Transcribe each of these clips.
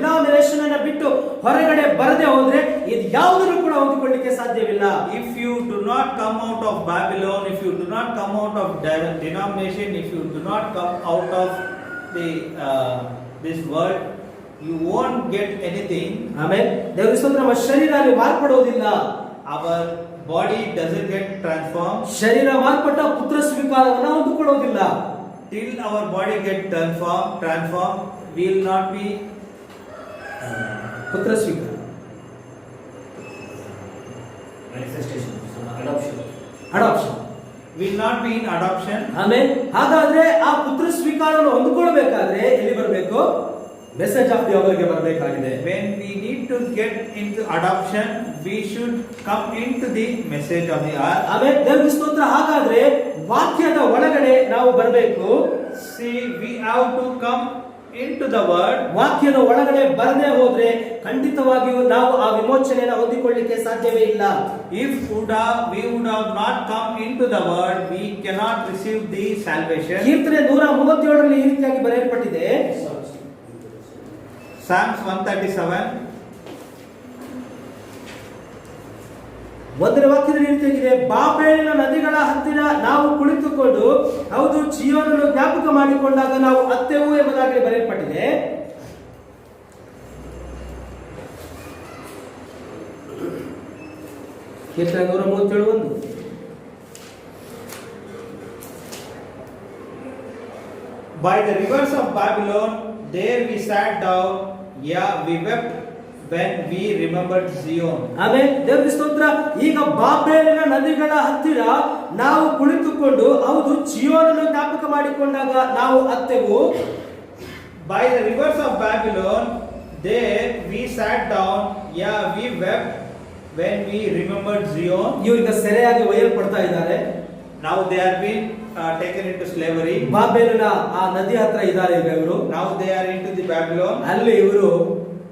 Denomination ಅನ್ನು ಬಿಟ್ಟು ಹೊರಗಡೆ ಬರದೆ ಹೋದ್ರೆ ಇದು ಯಾವುದನ್ನು ಕೂಡ ಹೊಂದಿಕೊಳ್ಳಿಕ್ಕೆ ಸಾಧ್ಯವಿಲ್ಲ. If you do not come out of Babylon, if you do not come out of denomination, if you do not come out of the this world, you won't get anything. Amen. ದೇವರ ಸ್ತೋತ್ರ. ನಮ್ಮ ಶರೀರ ಮಾರ್ಪಡೋದಿಲ್ಲ. Our body doesn't get transformed. ಶರೀರ ಮಾರ್ಪಟ್ಟ ಪುತ್ರ ಸ್ವೀಕಾರವನ್ನು ಹೊಂದಿಕೊಳ್ಳೋದಿಲ್ಲ. Till our body get transformed, we will not be ಪುತ್ರ ಸ್ವೀಕಾರ. Manifestation, adoption. We will not be in adoption. Amen. ಹಾಗಾದ್ರೆ ಆ ಪುತ್ರ ಸ್ವೀಕಾರವನ್ನು ಹೊಂದಿಕೊಳ್ಳಬೇಕಾದ್ರೆ ಎಲ್ಲಿ ಬರಬೇಕು? ಮೆಸೇಜ್ ಆಫ್ ದಿ ಅವರ್ಗೆ ಬರಬೇಕಾಗಿದೆ. When we need to get into adoption, we should come into the message of the hour. Amen. ದೇವರ ಸ್ತೋತ್ರ. ಹಾಗಾದ್ರೆ ವಾಕ್ಯದ ಒಳಗಡೆ ನಾವು ಬರಬೇಕು. See, we have to come into the word. ವಾಕ್ಯದ ಒಳಗಡೆ ಬರದೇ ಹೋದ್ರೆ ಖಂಡಿತವಾಗಿಯೂ ನಾವು ಆ ವಿಮೋಚನೆಯನ್ನು ಹೊಂದಿಕೊಳ್ಳಿಕ್ಕೆ ಸಾಧ್ಯವೇ ಇಲ್ಲ. If we would have not come into the word, we cannot receive the salvation. ಕೀರ್ತನೆ 137ರಲ್ಲಿ ಈ ರೀತಿಯಾಗಿ ಬರೆಯಲ್ಪಟ್ಟಿದೆ. Psalms 137. ಒಂದನೇ ವಾಕ್ಯದಲ್ಲಿ ಈ ರೀತಿಯಾಗಿದೆ, ಬಾಬೆಲಿನ ನದಿಗಳ ಹತ್ತಿರ ನಾವು ಕುಳಿತುಕೊಂಡು ಹೌದು ಚೀಯೋನನ್ನು ಜ್ಞಾಪಕ ಮಾಡಿಕೊಂಡಾಗ ನಾವು ಅತ್ತೆವು ಎಂಬುದಾಗಿ ಬರೆಯಲ್ಪಟ್ಟಿದೆ. ಕೀರ್ತನೆ 137:1. By the rivers of Babylon, there we sat down, yeah, we wept when we remembered Zion. Amen. ದೇವರ ಸ್ತೋತ್ರ. ಈಗ ಬಾಬೆಲಿನ ನದಿಗಳ ಹತ್ತಿರ ನಾವು ಕುಳಿತುಕೊಂಡು ಹೌದು ಚೀಯೋನನ್ನು ಜ್ಞಾಪಕ ಮಾಡಿಕೊಂಡಾಗ ನಾವು ಅತ್ತೆವು. By the rivers of Babylon, there we sat down, yeah, we wept when we remembered Zion. ಇವರೀಗ ಸೆರೆಯಾಗಿ ಒಯ್ಯಲ್ಪಡ್ತಾ ಇದ್ದಾರೆ. Now they are being taken into slavery. ಬಾಬೆಲಿನ ಆ ನದಿ ಹತ್ರ ಇದ್ದಾರೆ ಈಗ ಇವರು. Now they are into the Babylon. ಅಲ್ಲಿ ಇವರು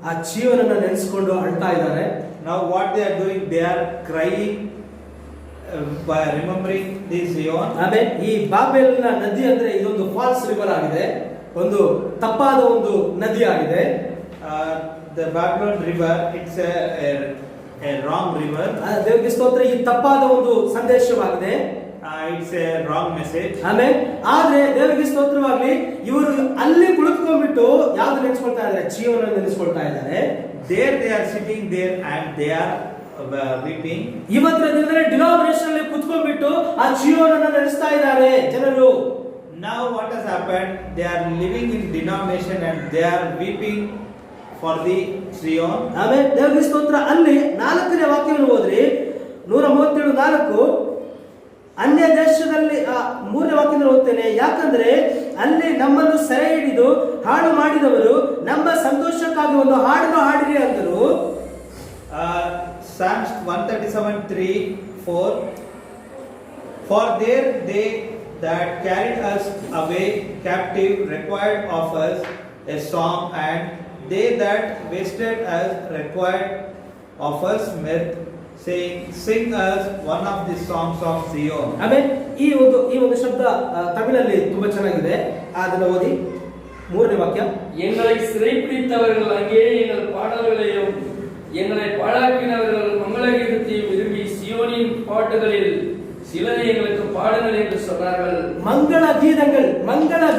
ಆ ಜೀವನನ್ನ ನೆನೆಸಿಕೊಂಡು ಅಳ್ತಾ ಇದ್ದಾರೆ. Now what they are doing, they are crying by remembering the Zion. ಆಮೇಲೆ ಈ ಬಾಬೆಲಿನ ನದಿ ಅಂದ್ರೆ ಇದೊಂದು ಫಾಲ್ಸ್ ರಿವರ್ ಆಗಿದೆ, ಒಂದು ತಪ್ಪಾದ ಒಂದು ನದಿ ಆಗಿದೆ. The Babylon river, it's a wrong river. ದೇವರಿಗೆ ಸ್ತೋತ್ರ. ಈ ತಪ್ಪಾದ ಒಂದು ಸಂದೇಶವಾಗಿದೆ. It's a wrong message. ಆಮೇಲೆ ಆದ್ರೆ ದೇವರಿಗೆ ಸ್ತೋತ್ರವಾಗಲಿ, ಇವರು ಅಲ್ಲಿ ಕುಳಿತುಕೊಂಡ್ಬಿಟ್ಟು ಯಾವ್ದು ನೆನೆಸ್ಕೊಳ್ತಾ ಇದ್ದಾರೆ? ಜೀವನ ನೆನೆಸ್ಕೊಳ್ತಾ ಇದ್ದಾರೆ. There they are sitting there and they are weeping. ಇವತ್ತಿನ ದಿನದಲ್ಲಿ ಡಿನಾಮಿನೇಷನ್ ಅಲ್ಲಿ ಕುತ್ಕೊಂಡ್ಬಿಟ್ಟು ಆ ಜೀವನನ್ನ ನೆನೆಸ್ತಾ ಇದ್ದಾರೆ ಜನರು. Now what has happened? They are living in denomination and they are weeping for the Zion. ಆಮೇಲೆ ದೇವರಿಗೆ ಸ್ತೋತ್ರ. ಅಲ್ಲಿ 4ನೇ ವಾಕ್ಯವನ್ನು ಓದ್ರಿ, 137:4. ಅನ್ಯ ದೇಶದಲ್ಲಿ 3ನೇ ವಾಕ್ಯದಲ್ಲಿ ಓದ್ತೇನೆ. ಯಾಕಂದ್ರೆ ಅಲ್ಲಿ ನಮ್ಮನ್ನು ಸೆರೆ ಹಿಡಿದು ಹಾಳು ಮಾಡಿದವರು ನಮ್ಮ ಸಂತೋಷಕ್ಕಾಗಿ ಒಂದು ಹಾಡನ್ನು ಹಾಡಿರಿ ಅಂದರು. Psalms 137:3-4. For there they that carried us away captive required of us a song, and they that wasted us required of us mirth, saying, sing us one of the songs of Zion. ಆಮೇಲೆ ಈ ಒಂದು ಶಬ್ದ ತಮಿಳಲ್ಲಿ ತುಂಬಾ ಚೆನ್ನಾಗಿದೆ. ಅದನ್ನ ಓದಿ 3ನೇ ವಾಕ್ಯ. எங்களை சிறைப்பிடித்தவர்கள் அங்கே எங்கள் பாடல்களையும் எங்களை பாழாக்கினவர்கள் மங்களகீதத்தையும் விரும்பி சியோனின் பாட்டுகளில் சிலரை எங்களுக்கு பாடுங்கள் என்று சொன்னார்கள். ಮಂಗಳ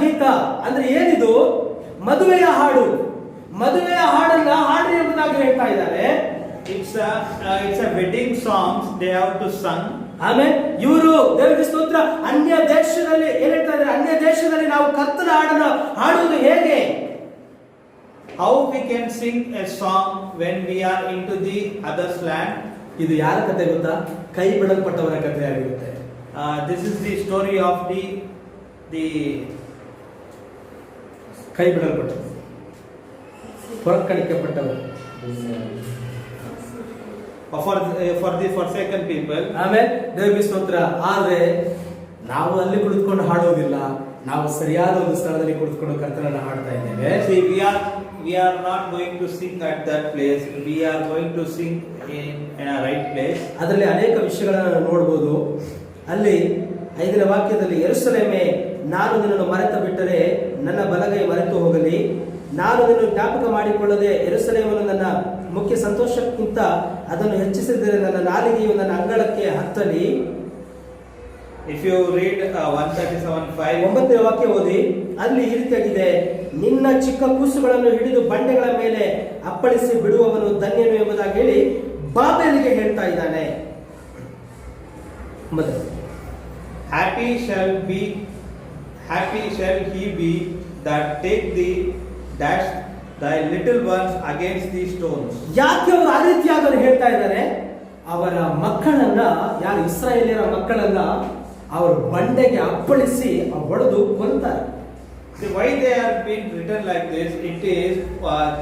ಗೀತ ಅಂದ್ರೆ ಏನಿದು? ಮದುವೆಯ ಹಾಡು. ಮದುವೆಯ ಹಾಡನ್ನ ಹಾಡ್ರಿ ಎಂಬುದಾಗಿ ಹೇಳ್ತಾ ಇದ್ದಾರೆ. It's a wedding songs they have to sing. ಆಮೇಲೆ ಇವರು ದೇವರಿಗೆ ಸ್ತೋತ್ರ ಅನ್ಯ ದೇಶದಲ್ಲಿ ಏನ್ ಹೇಳ್ತಾ ಇದ್ದಾರೆ? ಅನ್ಯ ದೇಶದಲ್ಲಿ ನಾವು ಕರ್ತನ ಹಾಡನ್ನು ಹಾಡುವುದು ಹೇಗೆ? How we can sing a song when we are into the other's land? ಇದು ಯಾರ ಕಥೆ ಗೊತ್ತಾ? ಕೈ ಬಿಡಲ್ಪಟ್ಟವರ ಕಥೆ ಆಗಿರುತ್ತೆ. This is the story of the ಕೈ ಬಿಡಲ್ಪಟ್ಟವರು, ಹೊರಕಳಿಸಲ್ಪಟ್ಟವರು, for the forsaken people. ಆಮೇಲೆ ದೇವರಿಗೆ ಸ್ತೋತ್ರ. ಆದ್ರೆ ನಾವು ಅಲ್ಲಿ ಕುಳಿತುಕೊಂಡು ಹಾಡೋದಿಲ್ಲ, ನಾವು ಸರಿಯಾದ ಒಂದು ಸ್ಥಳದಲ್ಲಿ ಕುಳಿತುಕೊಂಡು ಕರ್ತನನ್ನ ಹಾಡ್ತಾ ಇದ್ದೇವೆ. See, we are not going to sing at that place. We are going to sing in a right place. ಅದರಲ್ಲಿ ಅನೇಕ ವಿಷಯಗಳನ್ನು ನೋಡಬಹುದು. ಅಲ್ಲಿ 5ನೇ ವಾಕ್ಯದಲ್ಲಿ, ಯೆರೂಸಲೇಮೇ ನಾನು ನಿನ್ನನ್ನು ಮರೆತು ಬಿಟ್ಟರೆ ನನ್ನ ಬಲಗೈ ಮರೆತು ಹೋಗಲಿ, ನಾನು ಅದನ್ನು ಜ್ಞಾಪಕ ಮಾಡಿಕೊಳ್ಳದೆ ಯೆರೂಸಲೇಮನ್ನು ನನ್ನ ಮುಖ್ಯ ಸಂತೋಷಕ್ಕಿಂತ ಅದನ್ನು ಹೆಚ್ಚಿಸಿದರೆ ನನ್ನ ನಾಲಿಗೆಯು ನನ್ನ ಅಂಗಳಕ್ಕೆ ಹತ್ತಲಿ. If you read 137:5, 9ನೇ ವಾಕ್ಯ ಓದಿ, ಅಲ್ಲಿ ಈ ರೀತಿಯಾಗಿದೆ, ನಿನ್ನ ಚಿಕ್ಕ ಕೂಸುಗಳನ್ನು ಹಿಡಿದು ಬಂಡೆಗಳ ಮೇಲೆ ಅಪ್ಪಳಿಸಿ ಬಿಡುವವನು ಧನ್ಯನು ಎಂಬುದಾಗಿ ಹೇಳಿ ಬಾಬೆಲಿಗೆ ಹೇಳ್ತಾ ಇದ್ದಾನೆ. happy shall he be that take thee dash thy little ones against these stones. ಯಾಕೆ ಅವರು ಆ ರೀತಿಯಾಗಿ ಹೇಳ್ತಾ ಇದ್ದಾರೆ? ಅವರ ಮಕ್ಕಳನ್ನ, ಯಾರು ಇಸ್ರಾಯೇಲಿಯರ ಮಕ್ಕಳನ್ನ ಅವರು ಬಂಡೆಗೆ ಅಪ್ಪಳಿಸಿ ಹೊಡೆದು ಕೊಲ್ತಾರೆ. See why they are being written like this? It is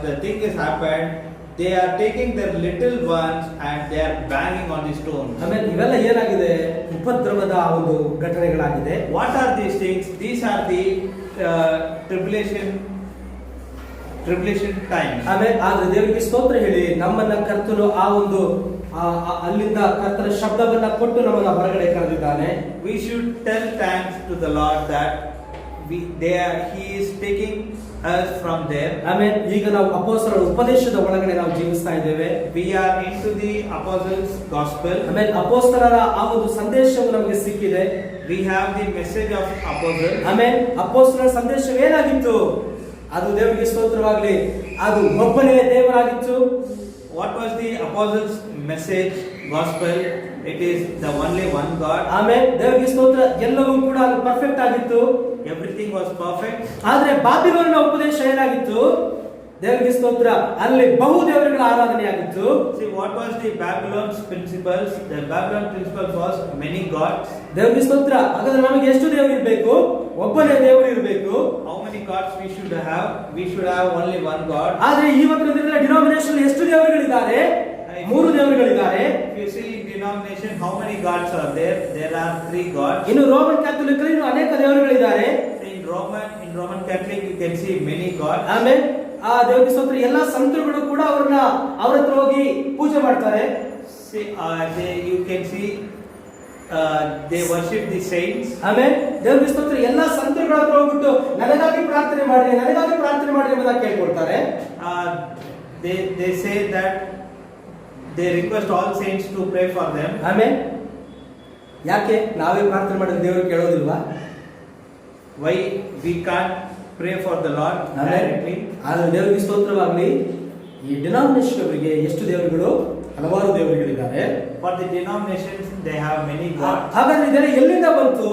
the thing has happened. They are taking their little ones and they are banging on the stones. ಆಮೇಲೆ ಇವೆಲ್ಲ ಏನಾಗಿದೆ? ಉಪದ್ರವದ ಒಂದು ಘಟನೆಗಳಾಗಿದೆ. What are these things? These are the tribulation times. ಆಮೇಲೆ ಆದ್ರೆ ದೇವರಿಗೆ ಸ್ತೋತ್ರ ಹೇಳಿ, ನಮ್ಮನ್ನ ಕರ್ತನು ಆ ಒಂದು ಅಲ್ಲಿಂದ ಕರ್ತನ ಶಬ್ದವನ್ನ ಕೊಟ್ಟು ನಮ್ಮನ್ನ ಹೊರಗಡೆ ಕರೆದಿದ್ದಾನೆ. We should tell thanks to the Lord that he is taking us from there. ಆಮೇಲೆ ಈಗ ನಾವು ಅಪೊಸ್ತಲರ ಉಪದೇಶದ ಒಳಗಡೆ ನಾವು ಜೀವಿಸ್ತಾ ಇದ್ದೇವೆ. We are into the apostles' gospel. ಆಮೇಲೆ ಅಪೊಸ್ತಲರ ಆ ಒಂದು ಸಂದೇಶವು ನಮಗೆ ಸಿಕ್ಕಿದೆ. We have the message of apostles. ಆಮೇಲೆ ಅಪೊಸ್ತಲರ ಸಂದೇಶ ಏನಾಗಿತ್ತು? ಅದು ದೇವರಿಗೆ ಸ್ತೋತ್ರವಾಗಲಿ, ಅದು ಒಬ್ಬನೇ ದೇವರಾಗಿತ್ತು. What was the apostles' message, gospel? It is the only one God. ಆಮೇಲೆ ದೇವರಿಗೆ ಸ್ತೋತ್ರ, ಎಲ್ಲವೂ ಕೂಡ ಅದು ಪರ್ಫೆಕ್ಟ್ ಆಗಿತ್ತು. Everything was perfect. ಆದ್ರೆ ಬಾಬಿಲೋನಿನ ಉಪದೇಶ ಏನಾಗಿತ್ತು? ದೇವರಿಗೆ ಸ್ತೋತ್ರ, ಅಲ್ಲಿ ಬಹು ದೇವರುಗಳ ಆರಾಧನೆ ಆಗಿತ್ತು. See what was the Babylon's principles? The Babylon principles was many gods. ದೇವರಿಗೆ ಸ್ತೋತ್ರ. ಹಾಗಾದ್ರೆ ನಮಗೆ ಎಷ್ಟು ದೇವರು ಇರಬೇಕು? ಒಬ್ಬನೇ ದೇವರು ಇರಬೇಕು. How many gods we should have? We should have only one God. ಆದ್ರೆ ಇವತ್ತಿನ ದಿನದಲ್ಲಿ ಡಿನಾಮಿನೇಷನ್ ಎಷ್ಟು ದೇವರುಗಳಿದ್ದಾರೆ? 3 ದೇವರುಗಳಿದ್ದಾರೆ. If you see denomination, how many gods are there? There are 3 gods. ಇನ್ನು ರೋಮನ್ ಕ್ಯಾಥೋಲಿಕ್ ಇನ್ನು ಅನೇಕ ದೇವರುಗಳಿದ್ದಾರೆ. In Roman Catholic you can see many gods. ಆಮೇಲೆ ಆ ದೇವರಿಗೆ ಸ್ತೋತ್ರ, ಎಲ್ಲಾ ಸಂತರುಗಳು ಕೂಡ ಅವ್ರ ಹತ್ರ ಹೋಗಿ ಪೂಜೆ ಮಾಡ್ತಾರೆ. See, you can see they worship the saints. ಆಮೇಲೆ ದೇವರಿಗೆ ಸ್ತೋತ್ರ, ಎಲ್ಲಾ ಸಂತರುಗಳ ಹತ್ರ ಹೋಗ್ಬಿಟ್ಟು ನನಗಾಗಿ ಪ್ರಾರ್ಥನೆ ಮಾಡಿ ಎಂಬುದಾಗಿ ಕೇಳ್ಕೊಳ್ತಾರೆ. They say that they request all saints to pray for them. ಆಮೇಲೆ ಯಾಕೆ ನಾವೇ ಪ್ರಾರ್ಥನೆ ಮಾಡಿದ್ರೆ ದೇವರು ಕೇಳೋದಿಲ್ವಾ? Why we can't pray for the Lord directly? ಆದ್ರೆ ದೇವರಿಗೆ ಸ್ತೋತ್ರವಾಗಲಿ, ಈ ಡಿನಾಮಿನೇಷನ್ ಅವರಿಗೆ ಎಷ್ಟು ದೇವರುಗಳು? ಹಲವಾರು ದೇವರುಗಳಿದ್ದಾರೆ. For the denominations they have many gods. ಹಾಗಾದ್ರೆ ಇದೆಲ್ಲ ಎಲ್ಲಿಂದ ಬಂತು?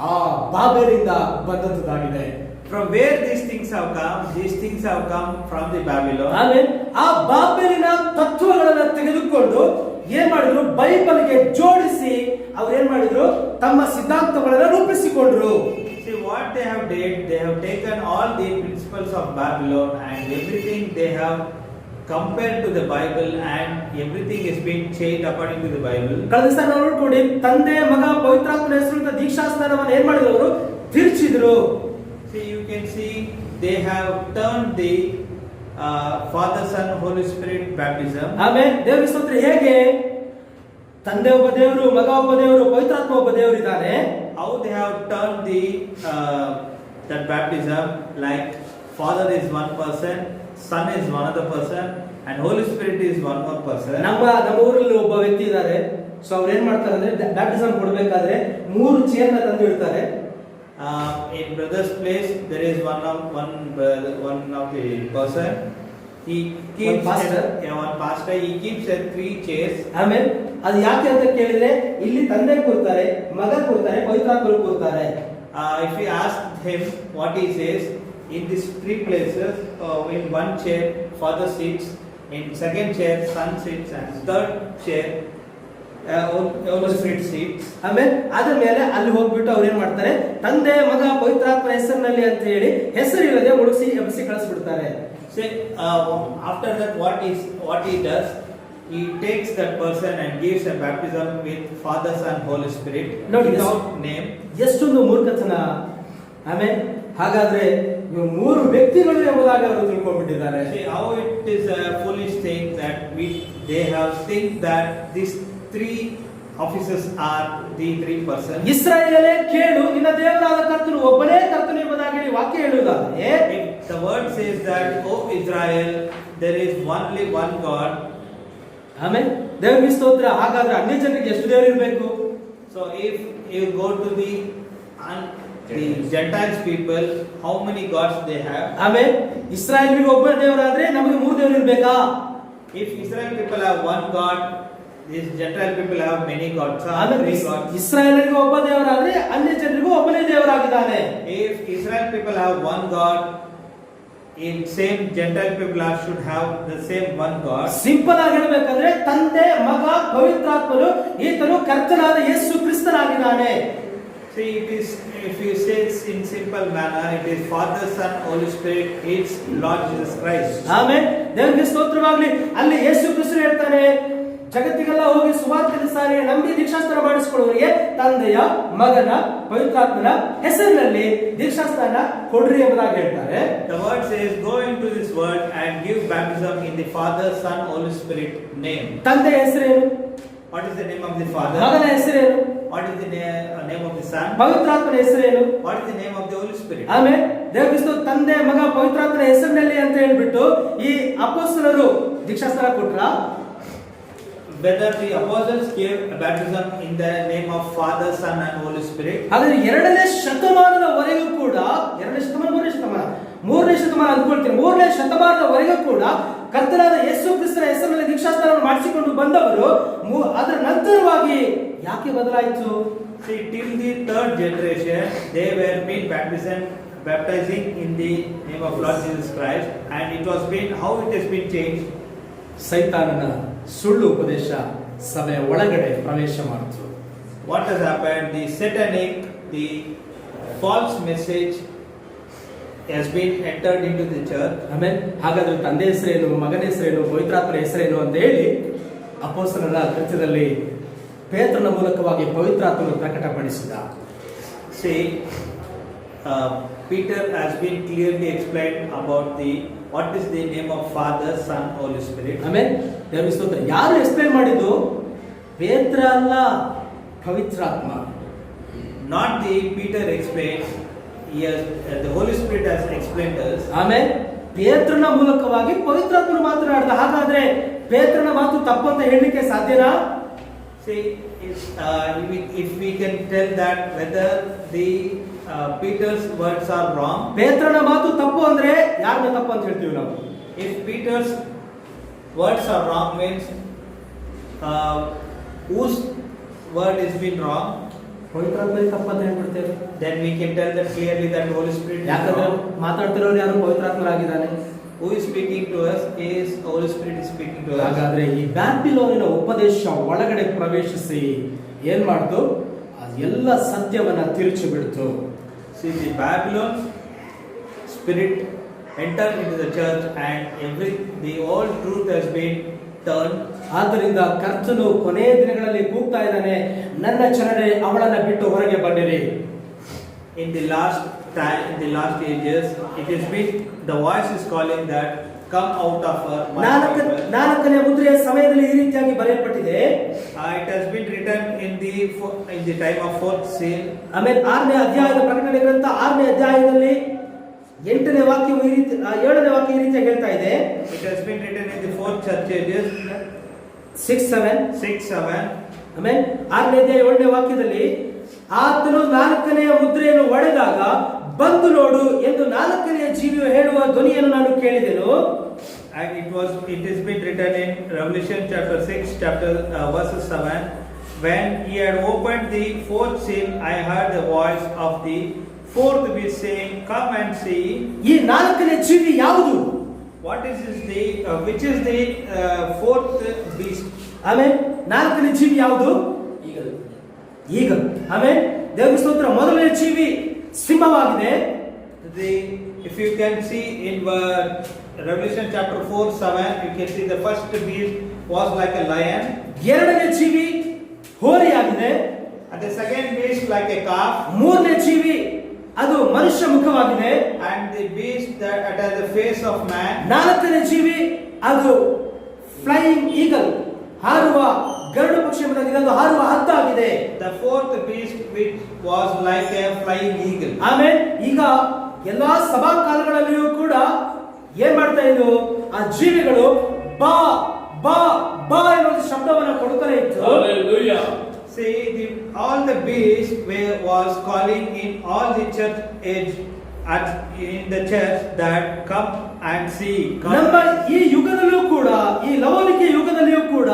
ಆ ಬಾಬೆಲಿಂದ ಬಂದದ್ದಾಗಿದೆ. From where these things have come? These things have come from the Babylon. ಆಮೇಲೆ ಆ ಬಾಬೆಲಿನ ತತ್ವಗಳನ್ನು ತೆಗೆದುಕೊಂಡು ಏನ್ ಮಾಡಿದ್ರು? ಬೈಬಲ್ಗೆ ಜೋಡಿಸಿ ಅವ್ರು ಏನ್ ಮಾಡಿದ್ರು? ತಮ್ಮ ಸಿದ್ಧಾಂತಗಳನ್ನು ರೂಪಿಸಿಕೊಂಡ್ರು. See what they have did? They have taken all the principles of Babylon and everything they have compared to the Bible and everything is being changed according to the Bible. ಕಳೆದ ದಿವಸ ನಾವು ನೋಡ್ಕೊಂಡು ತಂದೆ ಮಗ ಪವಿತ್ರಾತ್ಮನ ಹೆಸರಿನಿಂದ ದೀಕ್ಷಾಸ್ನಾನವನ್ನು ಏನ್ ಮಾಡಿದವರು? ತಿರುಚಿದ್ರು. See, you can see they have turned the Father, Son, Holy Spirit baptism. ಆಮೇಲೆ ದೇವರ ಸ್ತೋತ್ರ, ಹೇಗೆ ತಂದೆ ಒಬ್ಬ ದೇವರು, ಮಗ ಒಬ್ಬ ದೇವರು, ಪವಿತ್ರಾತ್ಮ ಒಬ್ಬ ದೇವರು ಇದ್ದಾರೆ. How they have turned the that baptism, like Father is one person, Son is one other person, and Holy Spirit is one more person. ನಮ್ಮ ಊರಲ್ಲಿ ಒಬ್ಬ ವ್ಯಕ್ತಿ ಇದ್ದಾರೆ. ಸೊ ಅವ್ರು ಏನ್ ಮಾಡ್ತಾರೆ ಅಂದ್ರೆ, ಬ್ಯಾಪ್ಟಿಸಮ್ ಕೊಡ್ಬೇಕಾದ್ರೆ 3 ಚೇರ್ನ ತಂದು ಇಡ್ತಾರೆ. In brother's place there is one of the person. He keeps one pastor. He keeps 3 chairs. ಆಮೇಲೆ ಅದು ಯಾಕೆ ಅಂತ ಕೇಳಿದ್ರೆ, ಇಲ್ಲಿ ತಂದೆ ಕೂರ್ತಾರೆ, ಮಗ ಕೂರ್ತಾರೆ, ಪವಿತ್ರಾತ್ಮರು ಕೂರ್ತಾರೆ. If we ask him what he says, in these 3 places, in one chair Father sits, in second chair Son sits, and third chair Holy Spirit sits. ಆಮೇಲೆ ಅದ್ರ ಮೇಲೆ ಅಲ್ಲಿ ಹೋಗ್ಬಿಟ್ಟು ಅವ್ರು ಏನ್ ಮಾಡ್ತಾರೆ? ತಂದೆ ಮಗ ಪವಿತ್ರಾತ್ಮ ಹೆಸರಿನಲ್ಲಿ ಅಂತ ಹೇಳಿ ಹೆಸರಿಲ್ಲದೆ ಉಳಿಸಿ ಎಬ್ಬಿಸಿ ಕಳಿಸ್ಬಿಡ್ತಾರೆ. Say after that what he does, he takes that person and gives a baptism with Father, Son, Holy Spirit without name. ಎಷ್ಟೊಂದು ಮೂರ್ಖತನ. ಆಮೇಲೆ ಹಾಗಾದ್ರೆ ಇವು 3 ವ್ಯಕ್ತಿಗಳು ಎಂಬುದಾಗಿ ಅವರು ತಿಳ್ಕೊಂಡ್ಬಿಟ್ಟಿದ್ದಾರೆ. See how it is a foolish thing that they have think that these 3 officers are the 3 persons. ಇಸ್ರಾಯೇಲೇ ಕೇಳು, ನಿನ್ನ ದೇವರಾದ ಕರ್ತನು ಒಬ್ಬನೇ ಕರ್ತನು ಎಂಬುದಾಗಿ ವಾಕ್ಯ ಹೇಳುವುದಾದರೆ, The word says that, O Israel, there is only one God. ಆಮೇಲೆ ದೇವರಿಗೆ ಸ್ತೋತ್ರ. ಹಾಗಾದ್ರೆ ಅನ್ಯ ಜನರಿಗೆ ಎಷ್ಟು ದೇವರು ಇರಬೇಕು? So if you go to the Gentiles people, how many gods they have? ಆಮೇಲೆ ಇಸ್ರಾಯೇಲ್ರಿಗೆ ಒಬ್ಬ ದೇವರಾದ್ರೆ ನಮಗೆ ಮೂರು ದೇವರು ಇರಬೇಕಾ? If Israel people have one God, these Gentile people have many gods. ಆಮೇಲೆ Three gods. ಇಸ್ರಾಯೇಲರಿಗೆ ಒಬ್ಬ ದೇವರಾದ್ರೆ ಅನ್ಯ ಜನರಿಗೂ ಒಬ್ಬನೇ ದೇವರಾಗಿದ್ದಾನೆ. If Israel people have one God, in same Gentile people should have the same one God. Simple ಆಗಿ ಹೇಳಬೇಕಂದ್ರೆ ತಂದೆ ಮಗ ಪವಿತ್ರಾತ್ಮನು ಈತನು ಕರ್ತನಾದ ಯೇಸು ಕ್ರಿಸ್ತನಾಗಿದ್ದಾನೆ. See, if you say it in simple manner, it is Father, Son, Holy Spirit, it's Lord Jesus Christ. Amen. ದೇವರಿಗೆ ಸ್ತೋತ್ರವಾಗಲಿ. ಅಲ್ಲಿ ಯೇಸು ಕ್ರಿಸ್ತನು ಹೇಳ್ತಾನೆ, ಜಗತ್ತಿಗೆಲ್ಲ ಹೋಗಿ ಸುವಾರ್ತೆ ಸಾರಿ ನಂಬಿ ದೀಕ್ಷಾಸ್ನಾನ ಮಾಡಿಸಿಕೊಳ್ಳುವವರಿಗೆ ತಂದೆಯ ಮಗನ ಪವಿತ್ರಾತ್ಮನ ಹೆಸರಿನಲ್ಲಿ ದೀಕ್ಷಾಸ್ನಾನ ಕೊಡ್ರಿ ಎಂಬುದಾಗಿ ಹೇಳ್ತಾರೆ. The word says, go into this word and give baptism in the Father, Son, Holy Spirit name. ತಂದೆಯ ಹೆಸರೇನು? What is the name of the Father? ಮಗನ ಹೆಸರೇನು? What is the name of the Son? ಪವಿತ್ರಾತ್ಮನ ಹೆಸರೇನು? What is the name of the Holy Spirit? ಆಮೇಲೆ ದೇವರಿಸ್ತು ತಂದೆ ಮಗ ಪವಿತ್ರಾತ್ಮನ ಹೆಸರಿನಲ್ಲಿ ಅಂತ ಹೇಳ್ಬಿಟ್ಟು ಈ ಅಪೊಸ್ತಲರು ದೀಕ್ಷಾಸ್ನಾನ ಕೊಟ್ರ? Whether the apostles gave baptism in the name of Father, Son, and Holy Spirit. ಹಾಗಾದ್ರೆ 2ನೇ ಶತಮಾನದವರೆಗೂ ಕೂಡ 2ನೇ ಶತಮಾನ 3ನೇ ಶತಮಾನ ಅಂದ್ಕೊಳ್ತೀನಿ, 3ನೇ ಶತಮಾನದವರೆಗೂ ಕೂಡ ಕರ್ತನಾದ ಯೇಸು ಕ್ರಿಸ್ತನ ಹೆಸರಿನಲ್ಲಿ ದೀಕ್ಷಾಸ್ನಾನವನ್ನು ಮಾಡಿಸಿಕೊಂಡು ಬಂದವರು ಅದರ ನಂತರವಾಗಿ ಯಾಕೆ ಬದಲಾಯಿತು? See, till the third generation, they were being baptizing in the name of Lord Jesus Christ, and it was been how it has been changed. ಸೈತಾನನ ಸುಳ್ಳು ಉಪದೇಶ ಸಭೆಯ ಒಳಗಡೆ ಪ್ರವೇಶ ಮಾಡಿತು. What has happened? The satanic, the false message has been entered into the church. ಆಮೇಲೆ ಹಾಗಾದ್ರೆ ತಂದೆ ಹೆಸರೇನು, ಮಗನ ಹೆಸರೇನು, ಪವಿತ್ರಾತ್ಮನ ಹೆಸರೇನು ಅಂತ ಹೇಳಿ ಅಪೊಸ್ತಲರ ಕೃತ್ಯದಲ್ಲಿ ಪೇತ್ರನ ಮೂಲಕವಾಗಿ ಪವಿತ್ರಾತ್ಮನ ಪ್ರಕಟಪಡಿಸಿದ. See, Peter has been clearly explained about what is the name of Father, Son, Holy Spirit. ಆಮೇಲೆ ದೇವರ ಸ್ತೋತ್ರ. ಯಾರು ಎಕ್ಸ್ಪ್ಲೇನ್ ಮಾಡಿದ್ದು? ಪೇತ್ರ ಅಲ್ಲ, ಪವಿತ್ರಾತ್ಮ. Not the Peter explained. Yes, the Holy Spirit has explained us. ಆಮೇಲೆ ಪೇತ್ರನ ಮೂಲಕವಾಗಿ ಪವಿತ್ರಾತ್ಮನು ಮಾತನಾಡಿದ. ಹಾಗಾದ್ರೆ ಪೇತ್ರನ ಮಾತು ತಪ್ಪು ಅಂತ ಹೇಳಲಿಕ್ಕೆ ಸಾಧ್ಯನಾ? See, if we can tell that whether the Peter's words are wrong. ಪೇತ್ರನ ಮಾತು ತಪ್ಪು ಅಂದ್ರೆ ಯಾರನ್ನ ತಪ್ಪು ಅಂತ ಹೇಳ್ತೀವಿ ನಾವು? If Peter's words are wrong means whose word has been wrong? ಪವಿತ್ರಾತ್ಮ ತಪ್ಪು ಅಂತ ಹೇಳ್ಬಿಡ್ತೇವೆ. Then we can tell that clearly that Holy Spirit is ಯಾಕಂದ್ರೆ wrong. ಮಾತಾಡ್ತಿರೋರು ಯಾರು ಪವಿತ್ರಾತ್ಮರಾಗಿದ್ದಾನೆ. Who is speaking to us is Holy Spirit is speaking to us. ಹಾಗಾದ್ರೆ ಈ ಬ್ಯಾಬಿಲೋನಿನ ಉಪದೇಶ ಒಳಗಡೆ ಪ್ರವೇಶಿಸಿ ಏನ್ ಮಾಡ್ತು? ಎಲ್ಲ ಸತ್ಯವನ್ನ ತಿರುಚಿ ಬಿಡ್ತು. See, the Babylon spirit entered into the church and the old truth has been turned. ಆದ್ದರಿಂದ ಕರ್ತನು ಕೊನೆಯ ದಿನಗಳಲ್ಲಿ ಕೂಗ್ತಾ ಇದ್ದಾನೆ, ನನ್ನ ಜನರೇ ಅವಳನ್ನ ಬಿಟ್ಟು ಹೊರಗೆ ಬನ್ನಿರಿ. In the last time, in the last ages, it has been the voice is calling that come out of her. ನಾಲ್ಕನೇ ಮುದ್ರೆಯ ಸಮಯದಲ್ಲಿ ಈ ರೀತಿಯಾಗಿ ಬರೆಯಲ್ಪಟ್ಟಿದೆ. It has been written in the time of fourth seal. ಆಮೇಲೆ 6ನೇ ಅಧ್ಯಾಯದ ಪ್ರಕಟಣೆ ಗ್ರಂಥ 6ನೇ ಅಧ್ಯಾಯದಲ್ಲಿ 8ನೇ ವಾಕ್ಯವು ಈ ರೀತಿ 7ನೇ ವಾಕ್ಯ ಈ ರೀತಿಯಾಗಿ ಹೇಳ್ತಾ ಇದೆ. It has been written in the fourth church ages 6:7. ಆಮೇಲೆ 6ನೇ ಅಧ್ಯಾಯ 7ನೇ ವಾಕ್ಯದಲ್ಲಿ ಆತನು 4ನೇ ಮುದ್ರೆಯನ್ನು ಒಡೆದಾಗ ಬಂದು ನೋಡು ಎಂದು 4ನೇ ಜೀವಿಯು ಹೇಳುವ ಧ್ವನಿಯನ್ನು ನಾನು ಕೇಳಿದೆನು. And it has been written in Revelation chapter 6 verses 7. When he had opened the fourth seal, I heard the voice of the fourth beast saying, come and see. ಈ 4ನೇ ಜೀವಿ ಯಾವುದು? What is which is the fourth beast? ಆಮೇಲೆ 4ನೇ ಜೀವಿ ಯಾವುದು? ಈಗ ಆಮೇಲೆ ದೇವರ ಸ್ತೋತ್ರ. ಮೊದಲನೇ ಜೀವಿ ಸಿಂಹವಾಗಿದೆ. If you can see in Revelation chapter 4:7, you can see the first beast was like a lion. ಎರಡನೇ ಜೀವಿ ಹೋರಿಯಾಗಿದೆ. And the second beast like a calf. ಮೂರನೇ ಜೀವಿ ಅದು ಮನುಷ್ಯ ಮುಖವಾಗಿದೆ. And the beast that has the face of man. ನಾಲ್ಕನೇ ಜೀವಿ ಅದು flying eagle, ಹಾರುವ ಗರುಡ ಪಕ್ಷಿ ಎಂಬುದಾಗಿದೆ, ಅದು ಹಾರುವ ಹದ್ದಾಗಿದೆ. The fourth beast which was like a flying eagle. ಆಮೇಲೆ ಈಗ ಎಲ್ಲಾ ಸಭಾ ಕಾಲಗಳಲ್ಲಿಯೂ ಕೂಡ ಏನ್ ಮಾಡ್ತಾ ಇದ್ವು, ಆ ಜೀವಿಗಳು ಬಾ ಬಾ ಬಾ ಎನ್ನುವ ಶಬ್ದವನ್ನು ಕೊಡುತ್ತಲೇ ಇತ್ತು. Hallelujah. See, all the beasts was calling in all the church age in the church that come and see. ನಮ್ಮ ಈ ಯುಗದಲ್ಲೂ ಕೂಡ, ಈ ಲವೋದಿಕೆ ಯುಗದಲ್ಲಿಯೂ ಕೂಡ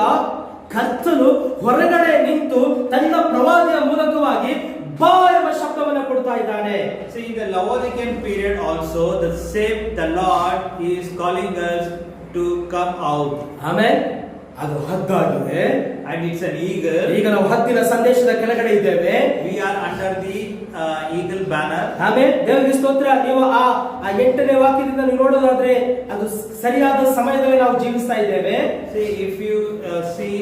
ಕರ್ತನು ಹೊರಗಡೆ ನಿಂತು ತನ್ನ ಪ್ರವಾದಿಯ ಮೂಲಕವಾಗಿ ಬಾ ಎಂಬ ಶಬ್ದವನ್ನು ಕೊಡ್ತಾ ಇದ್ದಾನೆ. See, in the Laodicean period also the Lord is calling us to come out. ಆಮೇಲೆ ಅದು ಹದ್ದಾಗಿದೆ, And it's an eagle. ಈಗ ನಾವು ಹದ್ದಿನ ಸಂದೇಶದ ಕೆಳಗಡೆ ಇದ್ದೇವೆ. We are under the eagle banner. ಆಮೇಲೆ ದೇವರಿಗೆ ಸ್ತೋತ್ರ. ನೀವು ಆ 8ನೇ ವಾಕ್ಯದಿಂದ ನೀವು ನೋಡೋದಾದ್ರೆ ಅದು ಸರಿಯಾದ ಸಮಯದಲ್ಲಿ ನಾವು ಜೀವಿಸ್ತಾ ಇದ್ದೇವೆ. See, if you see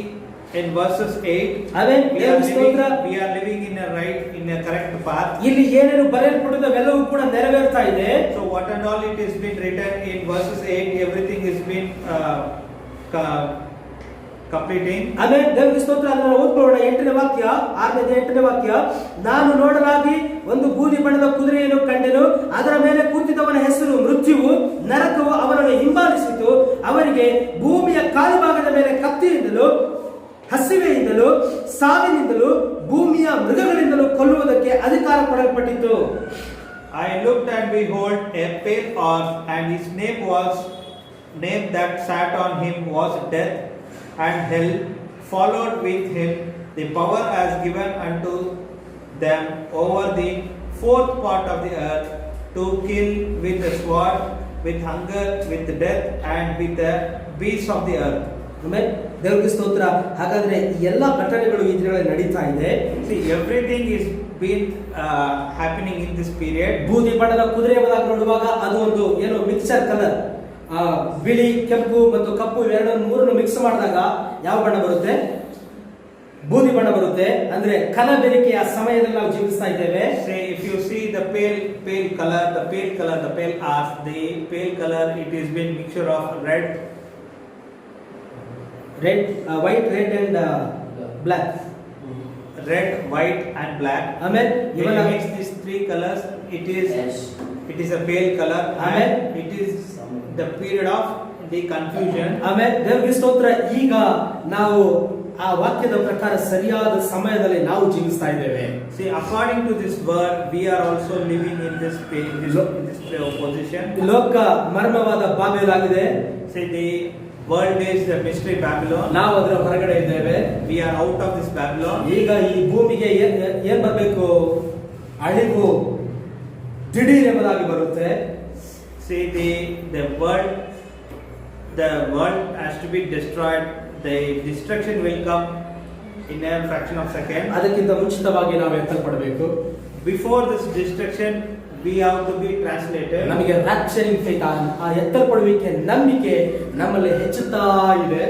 in verses 8, ಆಮೇಲೆ ದೇವರಿಗೆ ಸ್ತೋತ್ರ. we are living in a correct path. ಇಲ್ಲಿ ಏನೇನು ಬರೆಯಲ್ಪಡುವುದವೆಲ್ಲವೂ ಕೂಡ ನೆರವೇರ್ತಾ ಇದೆ. So what and all it has been written in verses 8, everything has been completing. ಆಮೇಲೆ ದೇವರಿಗೆ ಸ್ತೋತ್ರ. ಅದನ್ನು ಓದ್ಕೊಳ್ಳೋಣ. 8ನೇ ವಾಕ್ಯ, 6ನೇ 8ನೇ ವಾಕ್ಯ. ನಾನು ನೋಡಲಾಗಿ ಒಂದು ಬೂದಿ ಬಣ್ಣದ ಕುದುರೆಯನ್ನು ಕಂಡೆನು, ಅದರ ಮೇಲೆ ಕೂತಿದ್ದವನ ಹೆಸರು ಮೃತ್ಯುವು, ನರಕವು ಅವನನ್ನು ಹಿಂಬಾಲಿಸಿತು. ಅವನಿಗೆ ಭೂಮಿಯ ಕಾಲುಭಾಗದ ಮೇಲೆ ಕತ್ತಿಯಿಂದಲೂ ಹಸಿವೆಯಿಂದಲೂ ಸಾವಿನಿಂದಲೂ ಭೂಮಿಯ ಮೃಗಗಳಿಂದಲೂ ಕೊಲ್ಲುವುದಕ್ಕೆ ಅಧಿಕಾರ ಕೊಡಲ್ಪಟ್ಟಿತು. I looked and behold a pale horse, and his name that sat on him was Death, and hell followed with him. The power as given unto them over the fourth part of the earth, to kill with the sword, with hunger, with death, and with the beasts of the earth. ಆಮೇಲೆ ದೇವರಿಗೆ ಸ್ತೋತ್ರ. ಹಾಗಾದ್ರೆ ಈ ಎಲ್ಲ ಘಟನೆಗಳು ಈ ದಿನಗಳಲ್ಲಿ ನಡೀತಾ ಇದೆ. See, everything is been happening in this period. ಬೂದಿ ಬಣ್ಣದ ಕುದುರೆ ಎಂಬುದಾಗಿ ನೋಡುವಾಗ ಅದು ಒಂದು ಏನು ಮಿಕ್ಸರ್ ಕಲರ್, ಬಿಳಿ, ಕೆಂಪು ಮತ್ತು ಕಪ್ಪು ಇವೆರಡನ್ನು ಮೂರನ್ನು ಮಿಕ್ಸ್ ಮಾಡಿದಾಗ ಯಾವ ಬಣ್ಣ ಬರುತ್ತೆ? ಬೂದಿ ಬಣ್ಣ ಬರುತ್ತೆ. ಅಂದ್ರೆ ಕಲಬೆರಕೆಯ ಸಮಯದಲ್ಲಿ ನಾವು ಜೀವಿಸ್ತಾ ಇದ್ದೇವೆ. Say, if you see the pale color, the pale color, it has been mixture of red, white, red and black. red, white and black. ಆಮೇಲೆ When you mix these three colors, it is a pale color, and it is the period of the confusion. ಆಮೇಲೆ ದೇವರಿಗೆ ಸ್ತೋತ್ರ. ಈಗ ನಾವು ಆ ವಾಕ್ಯದ ಪ್ರಕಾರ ಸರಿಯಾದ ಸಮಯದಲ್ಲಿ ನಾವು ಜೀವಿಸ್ತಾ ಇದ್ದೇವೆ. See, according to this word, we are also living in this position. ಲೋಕ ಮರ್ಮವಾದ ಬಾಬೆಲಾಗಿದೆ. See, the world is the mystery Babylon. ನಾವು ಅದರ ಹೊರಗಡೆ ಇದ್ದೇವೆ. We are out of this Babylon. ಈಗ ಈ ಭೂಮಿಗೆ ಏನ್ ಬರಬೇಕು? ಅಳಿವು ದಿಢೀರ್ ಎಂಬುದಾಗಿ ಬರುತ್ತೆ. See, the world has to be destroyed. The destruction will come in a fraction of a second. ಅದಕ್ಕಿಂತ ಮುಂಚಿತವಾಗಿ ನಾವು ಎತ್ತಲ್ಪಡಬೇಕು. Before this destruction, we have to be translated. ನಮಗೆ ರಾಪ್ಚರಿಂಗ್ ಫೇತ್, ಆ ಎತ್ತಲ್ಪಡುವಿಕೆ ನಂಬಿಕೆ ನಮ್ಮಲ್ಲಿ ಹೆಚ್ಚುತ್ತಾ ಇದೆ.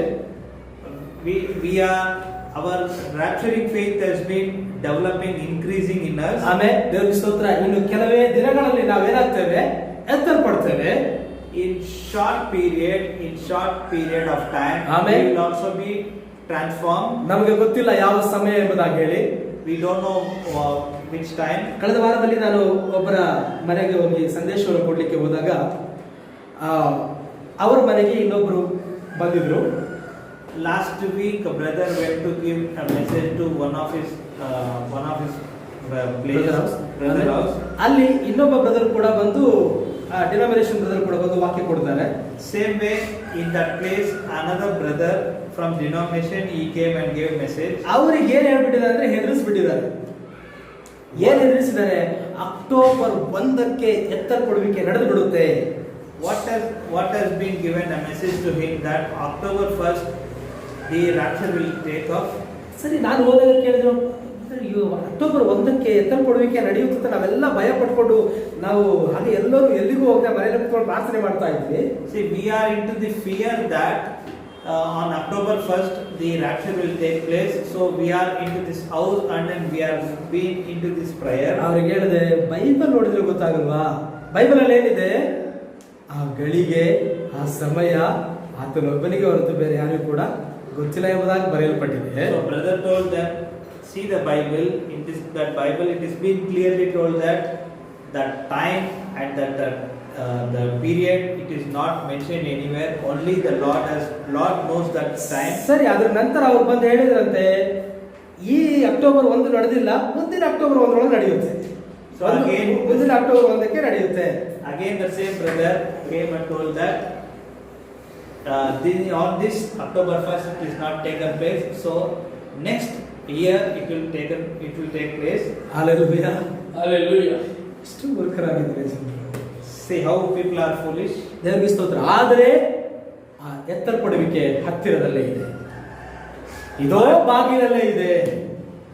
Our rapturing faith has been developing, increasing in us. ಆಮೇಲೆ ದೇವರ ಸ್ತೋತ್ರ. ಇನ್ನು ಕೆಲವೇ ದಿನಗಳಲ್ಲಿ ನಾವೇನಾಗ್ತೇವೆ? ಎತ್ತಲ್ಪಡ್ತೇವೆ. In short period of time, Amen. we will also be transformed. ನಮಗೆ ಗೊತ್ತಿಲ್ಲ ಯಾವ ಸಮಯ ಎಂಬುದಾಗಿ ಹೇಳಿ. We don't know which time. ಕಳೆದ ವಾರದಲ್ಲಿ ನಾನು ಒಬ್ಬರ ಮನೆಗೆ ಹೋಗಿ ಸಂದೇಶವನ್ನು ಕೊಡ್ಲಿಕ್ಕೆ ಹೋದಾಗ ಅವರ ಮನೆಗೆ ಇನ್ನೊಬ್ಬರು ಬಂದಿದ್ರು. Last week, a brother went to give a message to one of his brother house. ಅಲ್ಲಿ ಇನ್ನೊಬ್ಬ ಬ್ರದರ್ ಕೂಡ ಬಂದು, ಡಿನಾಮಿನೇಷನ್ ಬ್ರದರ್ ಕೂಡ ಬಂದು ವಾಕ್ಯ ಕೊಡ್ತಾರೆ. Same way, in that place, another brother from denomination, he came and gave message. ಅವ್ರಿಗೆ ಏನ್ ಹೇಳ್ಬಿಟ್ಟಿದ್ದಾರೆ ಅಂದ್ರೆ ಹೆದರಿಸ್ಬಿಟ್ಟಿದ್ದಾರೆ. ಏನ್ ಹೆದರಿಸಿದ್ದಾರೆ? ಅಕ್ಟೋಬರ್ 1ಕ್ಕೆ ಎತ್ತಲ್ಪಡುವಿಕೆ ನಡೆದು ಬಿಡುತ್ತೆ. What has been given a message to him that October 1st the rapture will take off. ಸರಿ, ನಾನು ಹೋದಾಗ ಕೇಳಿದ್ರು, ಅಕ್ಟೋಬರ್ 1ಕ್ಕೆ ಎತ್ತಲ್ಪಡುವಿಕೆ ನಡೆಯುತ್ತೆ. ನಾವೆಲ್ಲ ಭಯ ಪಟ್ಕೊಂಡು ನಾವು ಹಾಗೆ ಎಲ್ಲರೂ ಎಲ್ಲಿಗೂ ಹೋಗದೆ ಮನೆಯಲ್ಲಿ ಕೂತ್ಕೊಂಡು ಪ್ರಾರ್ಥನೆ ಮಾಡ್ತಾ ಇದ್ವಿ. See, we are into the fear that on October 1st the rapture will take place. So we are into this house and then we are being into this prayer. ಅವ್ರಿಗೆ ಹೇಳಿದೆ, ಬೈಬಲ್ ನೋಡಿದ್ರೆ ಗೊತ್ತಾಗಲ್ವಾ? ಬೈಬಲ್ ಅಲ್ಲಿ ಏನಿದೆ? ಆ ಗಳಿಗೆ, ಆ ಸಮಯ ಆತನೊಬ್ಬನಿಗೆ ಹೊರತು ಬೇರೆ ಯಾರಿಗೂ ಕೂಡ ಗೊತ್ತಿಲ್ಲ ಎಂಬುದಾಗಿ ಬರೆಯಲ್ಪಟ್ಟಿದೆ. So brother told them, see the Bible. In that Bible, it is been clearly told that time and that the period it is not mentioned anywhere. Only the Lord knows that time. ಸರಿ, ಅದರ ನಂತರ ಅವ್ರು ಬಂದು ಹೇಳಿದ್ರಂತೆ, ಈ October 1 ನಡೆದಿಲ್ಲ, ಮುಂದಿನ October 1 ಒಳಗೆ ನಡೆಯುತ್ತೆ. So again, ಮುಂದಿನ ಅಕ್ಟೋಬರ್ 1ಕ್ಕೆ ನಡೆಯುತ್ತೆ. Again the same brother came and told that on this October 1st it is not taken place. So next year it will take place. Hallelujah. Hallelujah. ಇಷ್ಟು ಮೂರ್ಖರಾಗಿದ್ದಾರೆ ಜನರು. See how people are foolish. ದೇವರಿಗೆ ಸ್ತೋತ್ರ. ಆದರೆ ಆ ಎತ್ತಲ್ಪಡುವಿಕೆ ಹತ್ತಿರದಲ್ಲೇ ಇದೆ, ಇದೋ ಬಾಗಿಲಲ್ಲೇ ಇದೆ.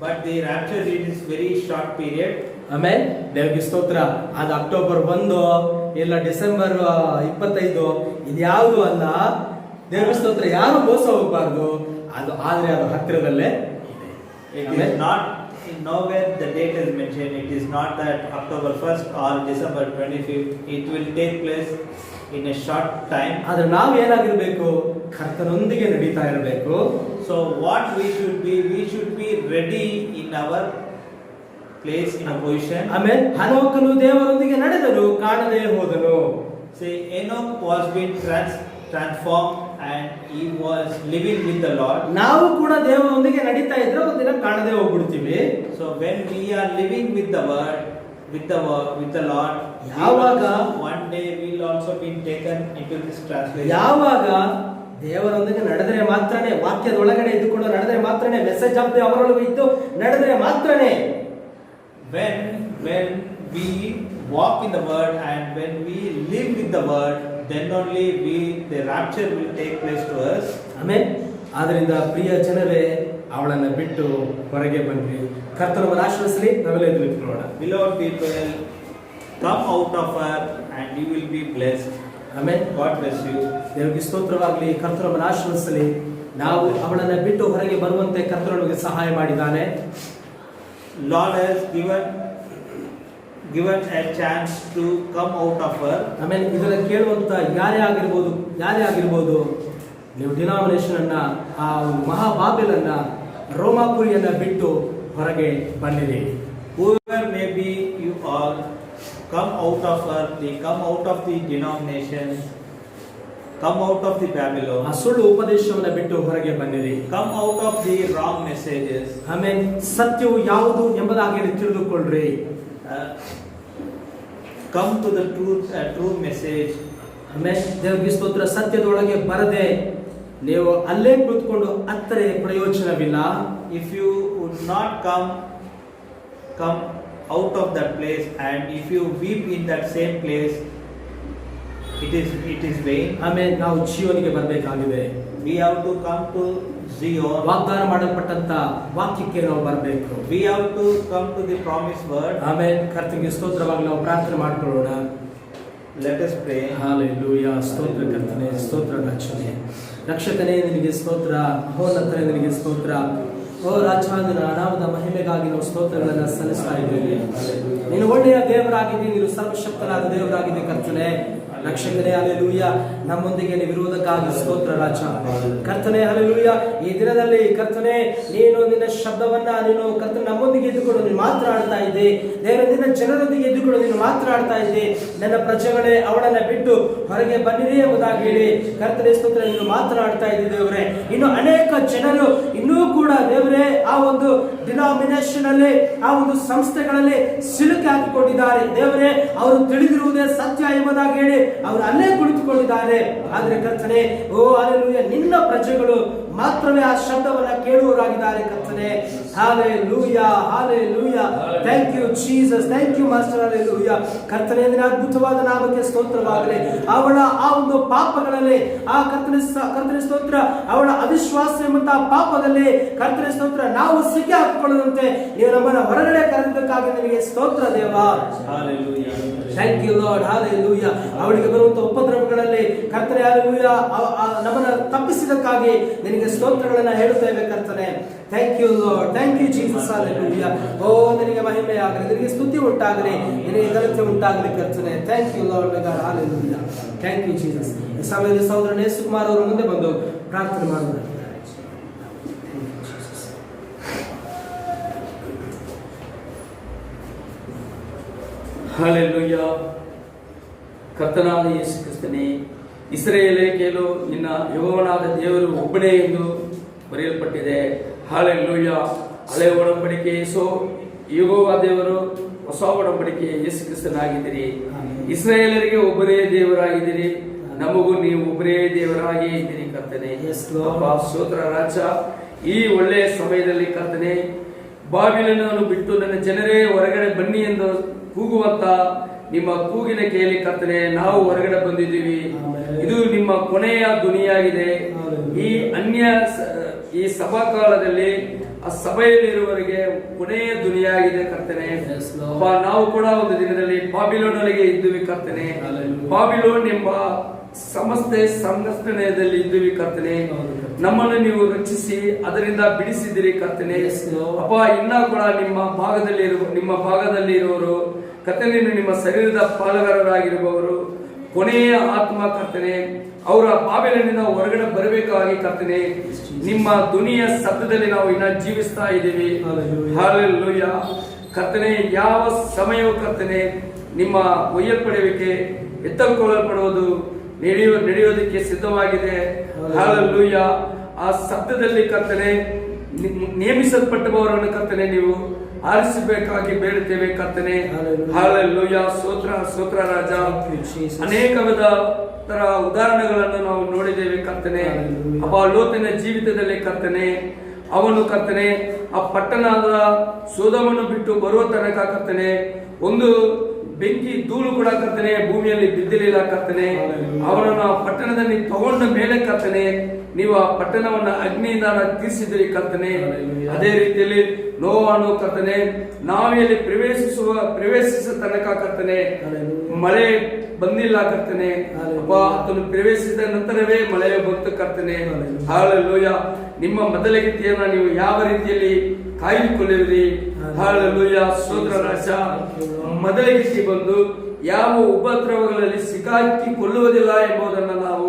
But the rapture it is very short period. ಆಮೇಲೆ ದೇವರಿಗೆ ಸ್ತೋತ್ರ. ಅದು ಅಕ್ಟೋಬರ್ 1 ಇಲ್ಲ ಡಿಸೆಂಬರ್ 25 ಇದ್ಯಾವುದು ಅಲ್ಲ. ದೇವರಿಗೆ ಸ್ತೋತ್ರ. ಯಾರು ಮೋಸ ಹೋಗಬಾರ್ದು. ಆದ್ರೆ ಅದು ಹತ್ತಿರದಲ್ಲೇ It Amen. is not nowhere the date is mentioned. It is not that October 1st or December 25th. It will take place in a short time. ಆದ್ರೆ ನಾವು ಏನಾಗಿರ್ಬೇಕು? ಕರ್ತನೊಂದಿಗೆ ನಡೀತಾ ಇರಬೇಕು. So what we should be ready in our place, in a position. ಆಮೇಲೆ ಹನೋಕನು ದೇವರೊಂದಿಗೆ ನಡೆದನು, ಕಾಣದೇ ಹೋದನು. Say Enoch was being transformed and he was living with the Lord. ನಾವು ಕೂಡ ದೇವರೊಂದಿಗೆ ನಡೀತಾ ಇದ್ರೆ ಒಂದಿನ ಕಾಣದೇ ಹೋಗ್ಬಿಡ್ತೀವಿ. So when we are living with the word, with the Lord, ಯಾವಾಗ one day we will also be taken into this translation. ಯಾವಾಗ ದೇವರೊಂದಿಗೆ ನಡೆದರೆ ಮಾತ್ರನೇ, ವಾಕ್ಯದ ಒಳಗಡೆ ಇದ್ದುಕೊಂಡು ನಡೆದರೆ ಮಾತ್ರನೇ, ಮೆಸೇಜ್ ಆಫ್ ಅವರೊಳಗೆ ಇದ್ದು ನಡೆದರೆ ಮಾತ್ರನೇ. When we walk in the word and when we live with the word, then only the rapture will take place to us. ಆಮೇಲೆ ಆದ್ರಿಂದ ಪ್ರಿಯ ಜನರೇ, ಅವಳನ್ನ ಬಿಟ್ಟು ಹೊರಗೆ ಬನ್ನಿ. ಕರ್ತನನ್ನು ಆಶೀರ್ವದಿಸಲಿ. ನಾವೆಲ್ಲ ಎದ್ದು ನಿಂತ್ಕೊಳ್ಳೋಣ. Beloved people, come out of her and you will be blessed. ಆಮೇಲೆ God bless you. ದೇವರಿಗೆ ಸ್ತೋತ್ರವಾಗಲಿ. ಕರ್ತನನ್ನು ಆಶೀರ್ವದಿಸಲಿ. ನಾವು ಅವಳನ್ನ ಬಿಟ್ಟು ಹೊರಗೆ ಬರುವಂತೆ ಕರ್ತನು ನಮಗೆ ಸಹಾಯ ಮಾಡಿದ್ದಾನೆ. Lord has given a chance to come out of her. ಆಮೇಲೆ ಇದನ್ನ ಕೇಳುವಂತ ಯಾರೇ ಆಗಿರ್ಬೋದು, ನೀವು ಡಿನಾಮಿನೇಷನ್ ಅನ್ನ, ಆ ಮಹಾಬಾಬೆಲನ್ನ, ರೋಮಾಪುರಿಯನ್ನ ಬಿಟ್ಟು ಹೊರಗೆ ಬನ್ನಿರಿ. Whoever may be you all, come out of her, come out of the denomination, come out of the Babylon, ಆ ಸುಳ್ಳು ಉಪದೇಶವನ್ನ ಬಿಟ್ಟು ಹೊರಗೆ ಬನ್ನಿರಿ. come out of the wrong messages. ಆಮೇಲೆ ಸತ್ಯವು ಯಾವುದು ಎಂಬುದಾಗಿ ತಿಳಿದುಕೊಳ್ಳ್ರಿ. Come to the true message. ಆಮೇಲೆ ದೇವರಿಗೆ ಸ್ತೋತ್ರ. ಸತ್ಯದೊಳಗೆ ಬರದೆ ನೀವು ಅಲ್ಲೇ ಕೂತ್ಕೊಂಡು ಅತ್ತರೆ ಪ್ರಯೋಜನವಿಲ್ಲ. If you would not come out of that place and if you weep in that same place, it is vain. ಆಮೇಲೆ ನಾವು ಜೀವನಿಗೆ ಬರಬೇಕಾಗಿದೆ. We have to come to Zion. ವಾಗ್ದಾನ ಮಾಡಲ್ಪಟ್ಟಂತ ವಾಕ್ಯಕ್ಕೆ ನಾವು ಬರಬೇಕು. We have to come to the promised word. ಆಮೇಲೆ ಕರ್ತನಿಗೆ ಸ್ತೋತ್ರವಾಗಿ ನಾವು ಪ್ರಾರ್ಥನೆ ಮಾಡ್ಕೊಳ್ಳೋಣ. Let us pray. ಹಾಲೆಲೂಯಾ. ಸ್ತೋತ್ರ ಕರ್ತನೇ, ಸ್ತೋತ್ರ ರಕ್ಷಣೆ, ರಕ್ಷಕನೇ ನಿನಗೆ ಸ್ತೋತ್ರ, ಮಹೋನ್ನತನೇ ನಿನಗೆ ಸ್ತೋತ್ರ. ಓ ರಾಜಾಂಗನ ನಾಮದ ಮಹಿಮೆಗಾಗಿ ನಾವು ಸ್ತೋತ್ರಗಳನ್ನು ಸಲ್ಲಿಸ್ತಾ ಇದ್ದೇವೆ. ನೀನು ಒಳ್ಳೆಯ ದೇವರಾಗಿದ್ದೀ, ನೀನು ಸರ್ವಶಕ್ತನಾದ ದೇವರಾಗಿದೆ ಕರ್ತನೆ. ರಕ್ಷಕನೇ ಹಲ್ಲೆಲೂಯ. ನಮ್ಮೊಂದಿಗೆ ನೀವು ಇರುವುದಕ್ಕಾಗಿ ಸ್ತೋತ್ರ ರಾಜ. ಕರ್ತನೆ ಹಲ್ಲೆಲೂಯ. ಈ ದಿನದಲ್ಲಿ ಕರ್ತನೆ ನೀನು ನಿನ್ನ ಶಬ್ದವನ್ನ ನೀನು ಕರ್ತನೆ ನಮ್ಮೊಂದಿಗೆ ಇದ್ದುಕೊಂಡು ನೀನು ಮಾತನಾಡ್ತಾ ಇದ್ದೆ ದೇವರ. ನಿನ್ನ ಜನರೊಂದಿಗೆ ಇದ್ದುಕೊಂಡು ನೀನು ಮಾತನಾಡ್ತಾ ಇದ್ದೆ. ನನ್ನ ಪ್ರಜೆಗಳೇ ಅವಳನ್ನ ಬಿಟ್ಟು ಹೊರಗೆ ಬನ್ನಿರಿ ಎಂಬುದಾಗಿ ಹೇಳಿ ಕರ್ತನೆ ಸ್ತೋತ್ರ ನೀನು ಮಾತನಾಡ್ತಾ ಇದ್ದೆ ದೇವರೇ. ಇನ್ನು ಅನೇಕ ಜನರು ಇನ್ನೂ ಕೂಡ ದೇವರೇ ಆ ಒಂದು ಡಿನಾಮಿನೇಷನ್ ಅಲ್ಲಿ, ಆ ಒಂದು ಸಂಸ್ಥೆಗಳಲ್ಲಿ ಸಿಲುಕಿ ಹಾಕಿಕೊಂಡಿದ್ದಾರೆ ದೇವರೇ. ಅವರು ತಿಳಿದಿರುವುದೇ ಸತ್ಯ ಎಂಬುದಾಗಿ ಹೇಳಿ ಅವರು ಅಲ್ಲೇ ಕುಳಿತುಕೊಂಡಿದ್ದಾರೆ. ಆದ್ರೆ ಕರ್ತನೆ ಓ ಹಲ್ಲೆಲೂಯಾ, ನಿನ್ನ ಪ್ರಜೆಗಳು ಮಾತ್ರವೇ ಆ ಶಬ್ದವನ್ನ ಕೇಳುವವರಾಗಿದ್ದಾರೆ ಕರ್ತನೆ. Hallelujah, hallelujah. Thank you Jesus, thank you master. Hallelujah ಕರ್ತನೆ, ನಿನ್ನ ಅದ್ಭುತವಾದ ನಾಮಕ್ಕೆ ಸ್ತೋತ್ರವಾಗಲಿ. ಅವಳ ಆ ಒಂದು ಪಾಪಗಳಲ್ಲಿ ಆ ಕರ್ತನೆ ಸ್ತೋತ್ರ, ಅವಳ ಅವಿಶ್ವಾಸ ಎಂಬಂತಹ ಪಾಪದಲ್ಲಿ ಕರ್ತನೆ ಸ್ತೋತ್ರ ನಾವು ಸಿಕ್ಕಿ ಹಾಕಿಕೊಳ್ಳದಂತೆ ನೀವು ನಮ್ಮನ್ನ ಹೊರಗಡೆ ಕರೆದಕ್ಕಾಗಿ ನಿನಗೆ ಸ್ತೋತ್ರ ದೇವ. Thank you Lord. ಹಲ್ಲೆಲೂಯಾ. ಅವಳಿಗೆ ಬರುವಂತಹ ಉಪದ್ರವಗಳಲ್ಲಿ ಕರ್ತನೆ ಹಲ್ಲೆಲೂಯಾ ನಮ್ಮನ್ನ ತಪ್ಪಿಸಿದಕ್ಕಾಗಿ ನಿನಗೆ ಸ್ತೋತ್ರಗಳನ್ನ ಹೇಳುತ್ತೇವೆ ಕರ್ತನೆ. Thank you Lord, thank you Jesus. Hallelujah. ಓ ನಿನಗೆ ಮಹಿಮೆ ಆಗಲಿ, ನಿನಗೆ ಸ್ತುತಿ ಉಂಟಾಗಲಿ, ನಿನಗೆ ಘನತೆ ಉಂಟಾಗಲಿ ಕರ್ತನೆ. Thank you Lord my God. Hallelujah. Thank you Jesus. ಈ ಸಮಯದಲ್ಲಿ ಸಹೋದರ ಯೇಸುಕುಮಾರ್ ಅವರು ಮುಂದೆ ಬಂದು ಪ್ರಾರ್ಥನೆ ಮಾಡೋಣ. Hallelujah. ಕರ್ತನಾದ ಯೇಸು ಕ್ರಿಸ್ತನೇ, ಇಸ್ರಾಯೇಲೇ ಕೇಳು, ನಿನ್ನ ಯೆಹೋವನಾದ ದೇವರು ಒಬ್ಬನೇ ಎಂದು ಬರೆಯಲ್ಪಟ್ಟಿದೆ. ಹಲ್ಲೆಲೂಯಾ. ಹಳೆ ಒಡಂಬಡಿಕೆ ಯೆಹೋವ ದೇವರು, ಹೊಸ ಒಡಂಬಡಿಕೆ ಯೇಸು ಕ್ರಿಸ್ತನಾಗಿದ್ದೀರಿ. ಇಸ್ರಾಯೇಲರಿಗೆ ಒಬ್ಬನೇ ದೇವರಾಗಿದ್ದೀರಿ, ನಮಗೂ ನೀವು ಒಬ್ಬನೇ ದೇವರಾಗಿ ಇದ್ದೀರಿ ಕರ್ತನೆ. ಅಪ್ಪ ಸ್ತೋತ್ರ ರಾಜ, ಈ ಒಳ್ಳೆಯ ಸಮಯದಲ್ಲಿ ಕರ್ತನೆ, ಬಾಬಿಲೋನನ್ನು ಬಿಟ್ಟು ನನ್ನ ಜನರೇ ಹೊರಗಡೆ ಬನ್ನಿ ಎಂದು ಕೂಗುವಂತ ನಿಮ್ಮ ಕೂಗಿನ ಕೇಳಿ ಕರ್ತನೆ, ನಾವು ಹೊರಗಡೆ ಬಂದಿದ್ದೀವಿ. ಇದು ನಿಮ್ಮ ಕೊನೆಯ ಧ್ವನಿಯಾಗಿದೆ. ಈ ಸಭಾಕಾಲದಲ್ಲಿ ಆ ಸಭೆಯಲ್ಲಿರುವವರಿಗೆ ಕೊನೆಯ ಧ್ವನಿಯಾಗಿದೆ ಕರ್ತನೆ. ನಾವು ಕೂಡ ಒಂದು ದಿನದಲ್ಲಿ ಬಾಬಿಲೋನಿಗೆ ಇದ್ದೀವಿ ಕರ್ತನೆ. ಬಾಬಿಲೋನ್ ಎಂಬ ಸಂಘಟನೆಯಲ್ಲಿ ಇದ್ದೀವಿ ಕರ್ತನೆ. ನಮ್ಮನ್ನು ನೀವು ರಕ್ಷಿಸಿ ಅದರಿಂದ ಬಿಡಿಸಿದಿರಿ ಕರ್ತನೆ. ಅಪ್ಪ, ಇನ್ನ ಕೂಡ ನಿಮ್ಮ ಭಾಗದಲ್ಲಿ ಇರುವವರು ಕರ್ತನೆ, ನಿಮ್ಮ ಶರೀರದ ಪಾಲುಗಾರರಾಗಿರುವವರು ಕೊನೆಯ ಆತ್ಮ ಕರ್ತನೆ, ಅವರ ಬಾಬಿಲೋನಿಂದ ಹೊರಗಡೆ ಬರಬೇಕಾಗಿ ಕರ್ತನೆ, ನಿಮ್ಮ ಧ್ವನಿಯ ಶಬ್ದದಲ್ಲಿ ನಾವು ಇನ್ನ ಜೀವಿಸ್ತಾ ಇದ್ದೀವಿ. ಹಲ್ಲೆಲೂಯಾ ಕರ್ತನೆ, ಯಾವ ಸಮಯವೂ ಕರ್ತನೆ ನಿಮ್ಮ ಒಯ್ಯಲ್ಪಡುವಿಕೆ, ಎತ್ತಲ್ಕೊಳ್ಳಲ್ಪಡುವುದು ನಡೆಯೋದಕ್ಕೆ ಸಿದ್ಧವಾಗಿದೆ. ಹಲ್ಲೆಲೂಯಾ. ಆ ಶಬ್ದದಲ್ಲಿ ಕರ್ತನೆ, ನೇಮಿಸಲ್ಪಟ್ಟವರನ್ನು ಕರ್ತನೆ ನೀವು ಆರಿಸಬೇಕಾಗಿ ಬೇಡುತ್ತೇವೆ ಕರ್ತನೆ. ಹಲ್ಲೆಲೂಯಾ. ಸ್ತೋತ್ರ ರಾಜ. ಅನೇಕ ತರ ಉದಾಹರಣೆಗಳನ್ನು ನಾವು ನೋಡಿದ್ದೇವೆ ಕರ್ತನೆ. ಅಪ್ಪ, ಲೋತನ ಜೀವಿತದಲ್ಲಿ ಕರ್ತನೆ, ಅವನು ಕರ್ತನೆ ಆ ಪಟ್ಟಣದ ಸೋದಮನ್ನು ಬಿಟ್ಟು ಬರುವ ತನಕ ಕರ್ತನೆ ಒಂದು ಬೆಂಕಿ ಧೂಳು ಕೂಡ ಕರ್ತನೆ ಭೂಮಿಯಲ್ಲಿ ಬಿದ್ದಿರಲಿಲ್ಲ ಕರ್ತನೆ. ಅವನನ್ನು ಆ ಪಟ್ಟಣದಲ್ಲಿ ತಗೊಂಡ ಮೇಲೆ ಕರ್ತನೆ, ನೀವು ಆ ಪಟ್ಟಣವನ್ನ ಅಗ್ನಿಯಿಂದ ತೀರಿಸಿದಿರಿ ಕರ್ತನೆ. ಅದೇ ರೀತಿಯಲ್ಲಿ ನೋವನ್ನು ಕರ್ತನೆ, ನಾವಿಯಲ್ಲಿ ಪ್ರವೇಶಿಸುವ ತನಕ ಕರ್ತನೆ ಮಳೆ ಬಂದಿಲ್ಲ ಕರ್ತನೆ. ಆತನು ಪ್ರವೇಶಿಸಿದ ನಂತರವೇ ಮಳೆ ಬಂತು ಕರ್ತನೆ. ಹಲ್ಲೆಲೂಯಾ. ನಿಮ್ಮ ಮೊದಲಗಿತ್ತಿಯನ್ನ ನೀವು ಯಾವ ರೀತಿಯಲ್ಲಿ ಕಾಯ್ದುಕೊಳ್ಳುವಿರಿ. ಹಲ್ಲೆಲೂಯಾ. ಸ್ತೋತ್ರ ರಾಜ. ಮೊದಲಗಿತ್ತಿ ಬಂದು ಯಾವ ಉಪದ್ರವಗಳಲ್ಲಿ ಸಿಕ್ಕಾಕಿಕೊಳ್ಳುವುದಿಲ್ಲ ಎಂಬುದನ್ನು ನಾವು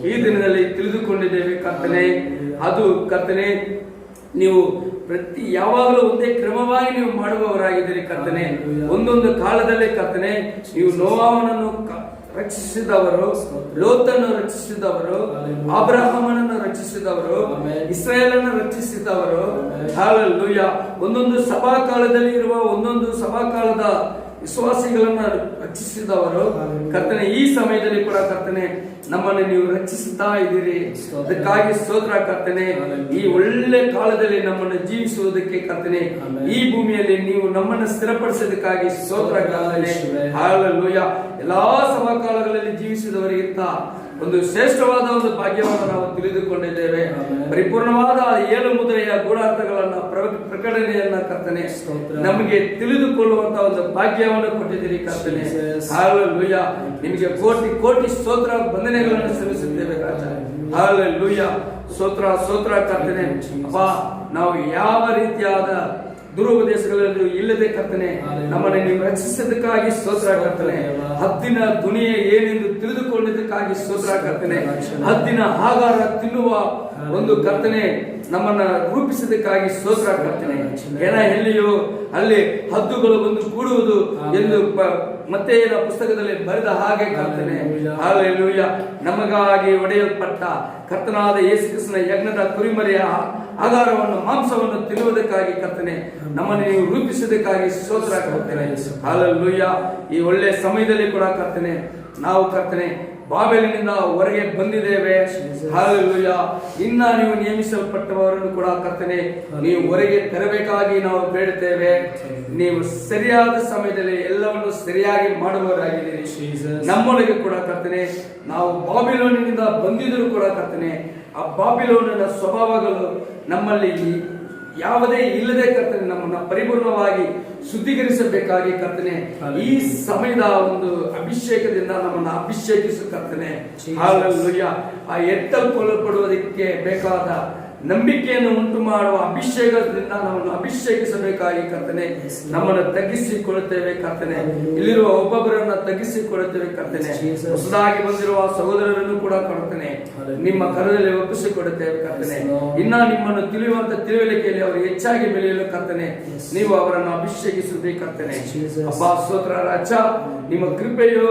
ಈ ದಿನದಲ್ಲಿ ತಿಳಿದುಕೊಂಡಿದ್ದೇವೆ ಕರ್ತನೆ. ಅದು ಕರ್ತನೆ, ನೀವು ಯಾವಾಗಲೂ ಒಂದೇ ಕ್ರಮವಾಗಿ ನೀವು ಮಾಡುವವರಾಗಿದ್ದೀರಿ ಕರ್ತನೆ. ಒಂದೊಂದು ಕಾಲದಲ್ಲೇ ಕರ್ತನೆ, ನೀವು ನೋವಾಹನನ್ನು ರಕ್ಷಿಸಿದವರು, ಲೋತನ್ನು ರಕ್ಷಿಸಿದವರು, ಅಬ್ರಹಾಮನನ್ನು ರಕ್ಷಿಸಿದವರು, ಇಸ್ರಾಯೇಲನ್ನು ರಕ್ಷಿಸಿದವರು. ಹಲ್ಲೆಲೂಯಾ. ಒಂದೊಂದು ಸಭಾಕಾಲದಲ್ಲಿ ಇರುವ ಒಂದೊಂದು ಸಭಾಕಾಲದ ವಿಶ್ವಾಸಿಗಳನ್ನ ರಕ್ಷಿಸಿದವರು ಕರ್ತನೆ. ಈ ಸಮಯದಲ್ಲಿ ಕೂಡ ಕರ್ತನೆ ನಮ್ಮನ್ನು ನೀವು ರಕ್ಷಿಸುತ್ತಾ ಇದ್ದೀರಿ. ಅದಕ್ಕಾಗಿ ಸ್ತೋತ್ರ ಕರ್ತನೆ. ಈ ಒಳ್ಳೆ ಕಾಲದಲ್ಲಿ ನಮ್ಮನ್ನು ಜೀವಿಸುವುದಕ್ಕೆ ಕರ್ತನೆ, ಈ ಭೂಮಿಯಲ್ಲಿ ನೀವು ನಮ್ಮನ್ನು ಸ್ಥಿರಪಡಿಸೋದಕ್ಕಾಗಿ ಸ್ತೋತ್ರ ಕರ್ತನೆ. ಹಲ್ಲೆಲೂಯಾ. ಎಲ್ಲಾ ಸಭಾಕಾಲಗಳಲ್ಲಿ ಜೀವಿಸಿದವರಿಗಿಂತ ಒಂದು ಶ್ರೇಷ್ಠವಾದ ಒಂದು ಭಾಗ್ಯವನ್ನು ನಾವು ತಿಳಿದುಕೊಂಡಿದ್ದೇವೆ. ಪರಿಪೂರ್ಣವಾದ 7 ಮುದ್ರೆಯ ಗೂಢಾರ್ಥಗಳನ್ನ ಪ್ರಕಟಣೆಯನ್ನ ಕರ್ತನೆ ನಮಗೆ ತಿಳಿದುಕೊಳ್ಳುವಂತ ಒಂದು ಭಾಗ್ಯವನ್ನು ಕೊಟ್ಟಿದ್ದೀರಿ ಕರ್ತನೆ. ಹಲ್ಲೆಲೂಯಾ. ನಿಮಗೆ ಕೋಟಿ ಕೋಟಿ ಸ್ತೋತ್ರ ವಂದನೆಗಳನ್ನು ಸಲ್ಲಿಸುತ್ತೇವೆ ಕರ್ತನೆ. ಹಲ್ಲೆಲೂಯಾ. ಸ್ತೋತ್ರ ಕರ್ತನೆ. ಅಪ್ಪ, ನಾವು ಯಾವ ರೀತಿಯಾದ ದುರುಪದೇಶಗಳಲ್ಲಿ ಇಲ್ಲದೆ ಕರ್ತನೆ ನಮ್ಮನ್ನು ನೀವು ರಕ್ಷಿಸೋದಕ್ಕಾಗಿ ಸ್ತೋತ್ರ ಕರ್ತನೆ. ಹದ್ದಿನ ಧ್ವನಿಯ ಏನೆಂದು ತಿಳಿದುಕೊಂಡಿದ್ದಕ್ಕಾಗಿ ಸ್ತೋತ್ರ ಕರ್ತನೆ. ಹದ್ದಿನ ಆಹಾರ ತಿನ್ನುವ ಒಂದು ಕರ್ತನೆ ನಮ್ಮನ್ನ ರೂಪಿಸೋದಕ್ಕಾಗಿ ಸ್ತೋತ್ರ ಕರ್ತನೆ. ಎಲ್ಲಿಯೋ ಅಲ್ಲಿ ಹದ್ದುಗಳು ಬಂದು ಕೂಡುವುದು ಎಂದು ಮತ್ತೆ ಪುಸ್ತಕದಲ್ಲಿ ಬರೆದ ಹಾಗೆ ಕರ್ತನೆ. ಹಲ್ಲೆಲೂಯಾ. ನಮಗಾಗಿ ಒಡೆಯಲ್ಪಟ್ಟ ಕರ್ತನಾದ ಯೇಸು ಕ್ರಿಸ್ತನ ಯಜ್ಞದ ಕುರಿಮರಿಯ ಆಹಾರವನ್ನು ಮಾಂಸವನ್ನು ತಿನ್ನುವುದಕ್ಕಾಗಿ ಕರ್ತನೆ ನಮ್ಮನ್ನು ನೀವು ರೂಪಿಸುವುದಕ್ಕಾಗಿ ಸ್ತೋತ್ರ ಕರ್ತನೆ. ಹಲ್ಲೆಲೂಯಾ. ಈ ಒಳ್ಳೆಯ ಸಮಯದಲ್ಲಿ ಕೂಡ ಕರ್ತನೆ ನಾವು ಕರ್ತನೆ ಬಾಬೆಲಿನಿಂದ ಹೊರಗೆ ಬಂದಿದ್ದೇವೆ. ಹಲ್ಲೆಲೂಯಾ. ಇನ್ನ ನೀವು ನೇಮಿಸಲ್ಪಟ್ಟವರನ್ನು ಕೂಡ ಕರ್ತನೆ ನೀವು ಹೊರಗೆ ತರಬೇಕಾಗಿ ನಾವು ಬೇಡುತ್ತೇವೆ. ನೀವು ಸರಿಯಾದ ಸಮಯದಲ್ಲಿ ಎಲ್ಲವನ್ನು ಸರಿಯಾಗಿ ಮಾಡುವವರಾಗಿದ್ದೀರಿ. ನಮ್ಮೊಳಗೆ ಕೂಡ ಕರ್ತನೆ ನಾವು ಬಾಬಿಲೋನಿನಿಂದ ಬಂದಿದ್ದರೂ ಕೂಡ ಕರ್ತನೆ ಆ ಬಾಬಿಲೋನಿನ ಸ್ವಭಾವಗಳು ನಮ್ಮಲ್ಲಿ ಯಾವುದೇ ಇಲ್ಲದೆ ಕರ್ತನೆ ನಮ್ಮನ್ನ ಪರಿಪೂರ್ಣವಾಗಿ ಶುದ್ಧೀಕರಿಸಬೇಕಾಗಿ ಕರ್ತನೆ ಈ ಸಮಯದ ಒಂದು ಅಭಿಷೇಕದಿಂದ ನಮ್ಮನ್ನು ಅಭಿಷೇಕಿಸು ಕರ್ತನೆ. ಹಲ್ಲೆಲೂಯಾ. ಆ ಎತ್ತಲ್ಕೊಳ್ಳಲ್ಪಡುವುದಕ್ಕೆ ಬೇಕಾದ ನಂಬಿಕೆಯನ್ನು ಉಂಟು ಮಾಡುವ ಅಭಿಷೇಕದಿಂದ ನಮ್ಮನ್ನು ಅಭಿಷೇಕಿಸಬೇಕಾಗಿ ಕರ್ತನೆ ನಮ್ಮನ್ನು ತಗ್ಗಿಸಿಕೊಳ್ಳುತ್ತೇವೆ ಕರ್ತನೆ. ಇಲ್ಲಿರುವ ಒಬ್ಬೊಬ್ಬರನ್ನ ತಗ್ಗಿಸಿಕೊಳ್ಳುತ್ತೇವೆ ಕರ್ತನೆ. ಹೊಸದಾಗಿ ಬಂದಿರುವ ಸಹೋದರರನ್ನು ಕೂಡ ಕರ್ತನೆ ನಿಮ್ಮ ಕರದಲ್ಲಿ ಒಪ್ಪಿಸಿಕೊಡುತ್ತೇವೆ ಕರ್ತನೆ. ಇನ್ನ ನಿಮ್ಮನ್ನು ತಿಳಿಯುವಂತ ತಿಳುವಳಿಕೆಯಲ್ಲಿ ಅವರು ಹೆಚ್ಚಾಗಿ ಬೆಳೆಯಲು ಕರ್ತನೆ ನೀವು ಅವರನ್ನು ಅಭಿಷೇಕಿಸುತ್ತೇವೆ ಕರ್ತನೆ. ಅಪ್ಪ ಸ್ತೋತ್ರ ರಾಜ. ನಿಮ್ಮ ಕೃಪೆಯು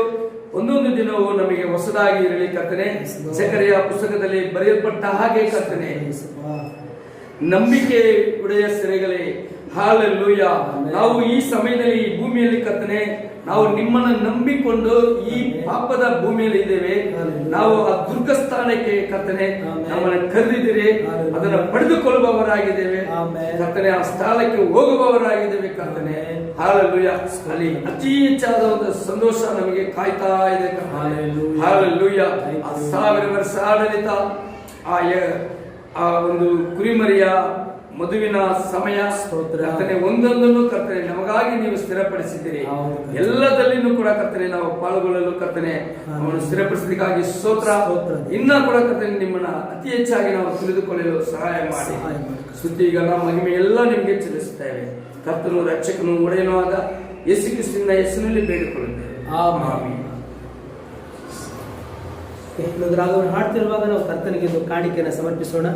ಒಂದೊಂದು ದಿನವೂ ನಮಗೆ ಹೊಸದಾಗಿ ಇರಲಿ ಕರ್ತನೆ. ಜಕರಿಯ ಪುಸ್ತಕದಲ್ಲಿ ಬರೆಯಲ್ಪಟ್ಟ ಹಾಗೆ ಕರ್ತನೆ, ನಂಬಿಕೆ ಉಡೆಯ ಸೆರೆಗಳೇ, ಹಾಲೆಲೂಯ. ನಾವು ಈ ಸಮಯದಲ್ಲಿ ಈ ಭೂಮಿಯಲ್ಲಿ ಕರ್ತನೆ, ನಾವು ನಿಮ್ಮನ್ನು ನಂಬಿಕೊಂಡು ಈ ಪಾಪದ ಭೂಮಿಯಲ್ಲಿ ಇದ್ದೇವೆ. ನಾವು ಆ ದುರ್ಗ ಸ್ಥಾನಕ್ಕೆ ಕರ್ತನೆ ನಮ್ಮನ್ನು ಕರೆದಿದ್ದೀರಿ, ಅದನ್ನು ಪಡೆದುಕೊಳ್ಳುವವರಾಗಿದ್ದೇವೆ ಕರ್ತನೆ. ಆ ಸ್ಥಳಕ್ಕೆ ಹೋಗುವವರಾಗಿದ್ದೇವೆ ಕರ್ತನೆ. ಹಾಲೆಲೂಯ. ಅಲ್ಲಿ ಅತಿ ಹೆಚ್ಚಾದ ಒಂದು ಸಂತೋಷ ನಮಗೆ ಕಾಯ್ತಾ ಇದೆ ಹಾಲೆಲೂಯ. ಆ 1000 ವರ್ಷ ಆಡಳಿತ, ಆ ಒಂದು ಕುರಿಮರಿಯ ಮದುವಿನ ಸಮಯ ಕರ್ತನೆ, ಒಂದೊಂದನ್ನು ಕರ್ತನೆ ನಮಗಾಗಿ ನೀವು ಸ್ಥಿರಪಡಿಸಿದ್ದೀರಿ. ಎಲ್ಲದಲ್ಲಿನೂ ಕೂಡ ಕರ್ತನೆ ನಾವು ಪಾಲ್ಗೊಳ್ಳಲು ಕರ್ತನೆ ನಮ್ಮನ್ನು ಸ್ಥಿರಪಡಿಸಲಿಕ್ಕಾಗಿ ಸ್ತೋತ್ರ. ಇನ್ನ ಕೂಡ ಕರ್ತನೆ ನಿಮ್ಮನ್ನ ಅತಿ ಹೆಚ್ಚಾಗಿ ನಾವು ತಿಳಿದುಕೊಳ್ಳಲು ಸಹಾಯ ಮಾಡಿ. ಸ್ತುತಿಗಲ ಮಹಿಮೆ ಎಲ್ಲ ನಿಮಗೆ ಚೆಲ್ಲಿಸುತ್ತೇವೆ. ಕರ್ತನು ರಕ್ಷಕನು ಒಡೆಯನೂ ಆದ ಯೇಸು ಕ್ರಿಸ್ತನ ಹೆಸರಿನಲ್ಲಿ ಬೇಡಿಕೊಳ್ಳುತ್ತೇವೆ. ಆಮೆನ್. ರಾಗವನ್ನು ಹಾಡ್ತಿರುವಾಗ ನಾವು ಕರ್ತನಿಗೆ ಒಂದು ಕಾಣಿಕೆಯನ್ನು ಸಮರ್ಪಿಸೋಣ.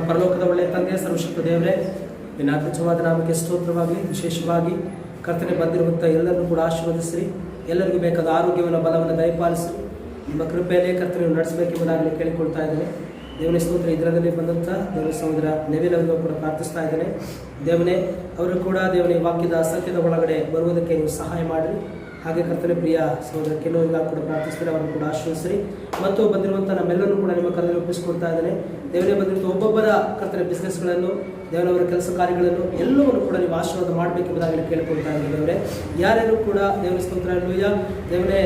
ಪರಲೋಕದ ಒಳ್ಳೆಯ ತಂದೆ, ಸರ್ವಶಕ್ತ ದೇವರೇ, ನಿನ್ನ ಅತ್ಯುಚ್ಚವಾದ ನಾಮಕ್ಕೆ ಸ್ತೋತ್ರವಾಗಲಿ. ವಿಶೇಷವಾಗಿ ಕರ್ತನೆ ಬಂದಿರುವಂಥ ಎಲ್ಲರನ್ನೂ ಕೂಡ ಆಶೀರ್ವದಿಸಿರಿ. ಎಲ್ಲರಿಗೂ ಬೇಕಾದ ಆರೋಗ್ಯವನ್ನು, ಬಲವನ್ನು ದಯಪಾಲಿಸಿ ನಿಮ್ಮ ಕೃಪೆಯಲ್ಲೇ ಕರ್ತನೆ ನಡೆಸಬೇಕೆಂಬುದಾಗಲಿ ಕೇಳಿಕೊಳ್ತಾ ಇದ್ದೇನೆ. ದೇವನೇ ಸ್ತೋತ್ರ. ಇದರಲ್ಲಿ ಬಂದಂಥ ದೇವರ ಸಹೋದರ ನೆವಿಲನ್ನು ಕೂಡ ಪ್ರಾರ್ಥಿಸ್ತಾ ಇದ್ದೇನೆ. ದೇವನೇ ಅವರು ಕೂಡ ದೇವನೇ ವಾಕ್ಯದ ಸತ್ಯದ ಒಳಗಡೆ ಬರುವುದಕ್ಕೆ ನೀವು ಸಹಾಯ ಮಾಡಿರಿ. ಹಾಗೆ ಕರ್ತನೆ ಪ್ರಿಯ ಸಹೋದರ ಕೆಲವರಿಗ ಕೂಡ ಪ್ರಾರ್ಥಿಸ್ತೀರಿ, ಅವರನ್ನು ಕೂಡ ಆಶ್ರಯಿಸಿರಿ. ಮತ್ತು ಬಂದಿರುವಂಥ ನಮ್ಮೆಲ್ಲರೂ ಕೂಡ ನಿಮ್ಮ ಕರೆದಲ್ಲಿ ಒಪ್ಪಿಸಿಕೊಡ್ತಾ ಇದ್ದೇನೆ. ದೇವರೇ ಬಂದಿರುವಂಥ ಒಬ್ಬೊಬ್ಬರ ಕರ್ತನೆ ಬಿಸ್ನೆಸ್ಗಳನ್ನು, ದೇವರವರ ಕೆಲಸ ಕಾರ್ಯಗಳನ್ನು ಎಲ್ಲವನ್ನು ಕೂಡ ನೀವು ಆಶೀರ್ವಾದ ಮಾಡಬೇಕೆಂಬುದಾಗಲಿ ಕೇಳಿಕೊಳ್ತಾ ಇದ್ದೇನೆ. ದೇವರೇ ಯಾರ್ಯಾರು ಕೂಡ ದೇವರ ಸ್ತೋತ್ರ ಅಲ್ಲೂಯ್ಯ ದೇವರೇ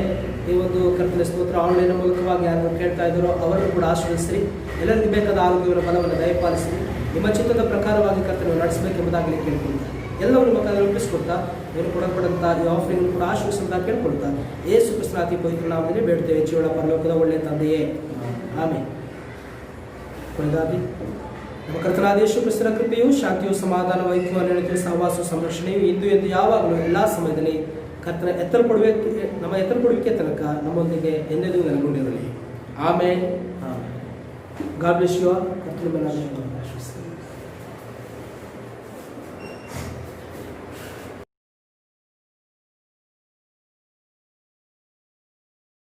ಈ ಒಂದು ಕರ್ತನೆ ಸ್ತೋತ್ರ ಆನ್ಲೈನ್ ಮೂಲಕವಾಗಿ ಯಾರು ಕೇಳ್ತಾ ಇದ್ದಾರೋ ಅವರನ್ನು ಕೂಡ ಆಶೀರ್ವದಿಸಿರಿ. ಎಲ್ಲರಿಗೂ ಬೇಕಾದ ಆರೋಗ್ಯವನ್ನು, ಬಲವನ್ನು ದಯಪಾಲಿಸಿರಿ. ನಿಮ್ಮ ಚಿತ್ತದ ಪ್ರಕಾರವಾಗಿ ಕರ್ತನೆ ನಡೆಸಬೇಕೆಂಬುದಾಗಲಿ ಕೇಳಿಕೊಳ್ತಾ ಎಲ್ಲವೂ ನಿಮ್ಮ ಕೈಯಲ್ಲಿ ಒಪ್ಪಿಸಿಕೊಡ್ತಾ ನೀವು ಕೊಡಲ್ಪಟ್ಟಂಥ ಈ ಆಫರಿಂಗ್ ಕೂಡ ಆಶೀರ್ವಿಸುತ್ತಾ ಕೇಳ್ಕೊಳ್ತಾ ಯೇಸು ಕ್ರಿಸ್ತನ ಅತಿ ಪವಿತ್ರ ನಾಮದಲ್ಲಿ ಬೇಡ್ತೇವೆ ಜೀವನ ಪರಲೋಕದ ಒಳ್ಳೆಯ ತಂದೆಯೇ, ಆಮೆನ್. ಕೊನೆಯದಾಗಿ ನಮ್ಮ ಕರ್ತನಾದ ಯೇಸು ಕ್ರಿಸ್ತನ ಕೃಪೆಯು, ಶಾಂತಿಯು, ಸಮಾಧಾನ, ಐಕ್ಯವು, ಅನ್ಯೋನ್ಯತೆಯು, ಸಹವಾಸ, ಸಂರಕ್ಷಣೆಯು ಇಂದು ಎಂದು ಯಾವಾಗಲೂ ಎಲ್ಲ ಸಮಯದಲ್ಲಿ ಕರ್ತನ ನಮ್ಮ ಎತ್ತರಪಡುವಿಕೆ ತನಕ ನಮ್ಮೊಂದಿಗೆ ಎಂದೆಂದಿಗೂ ನೆಲೆಗೊಂಡಿರಲಿ. Amen. God bless you all. ಕರ್ತನ ಮೇಲೆ ಆಶೀರ್ವಾದ.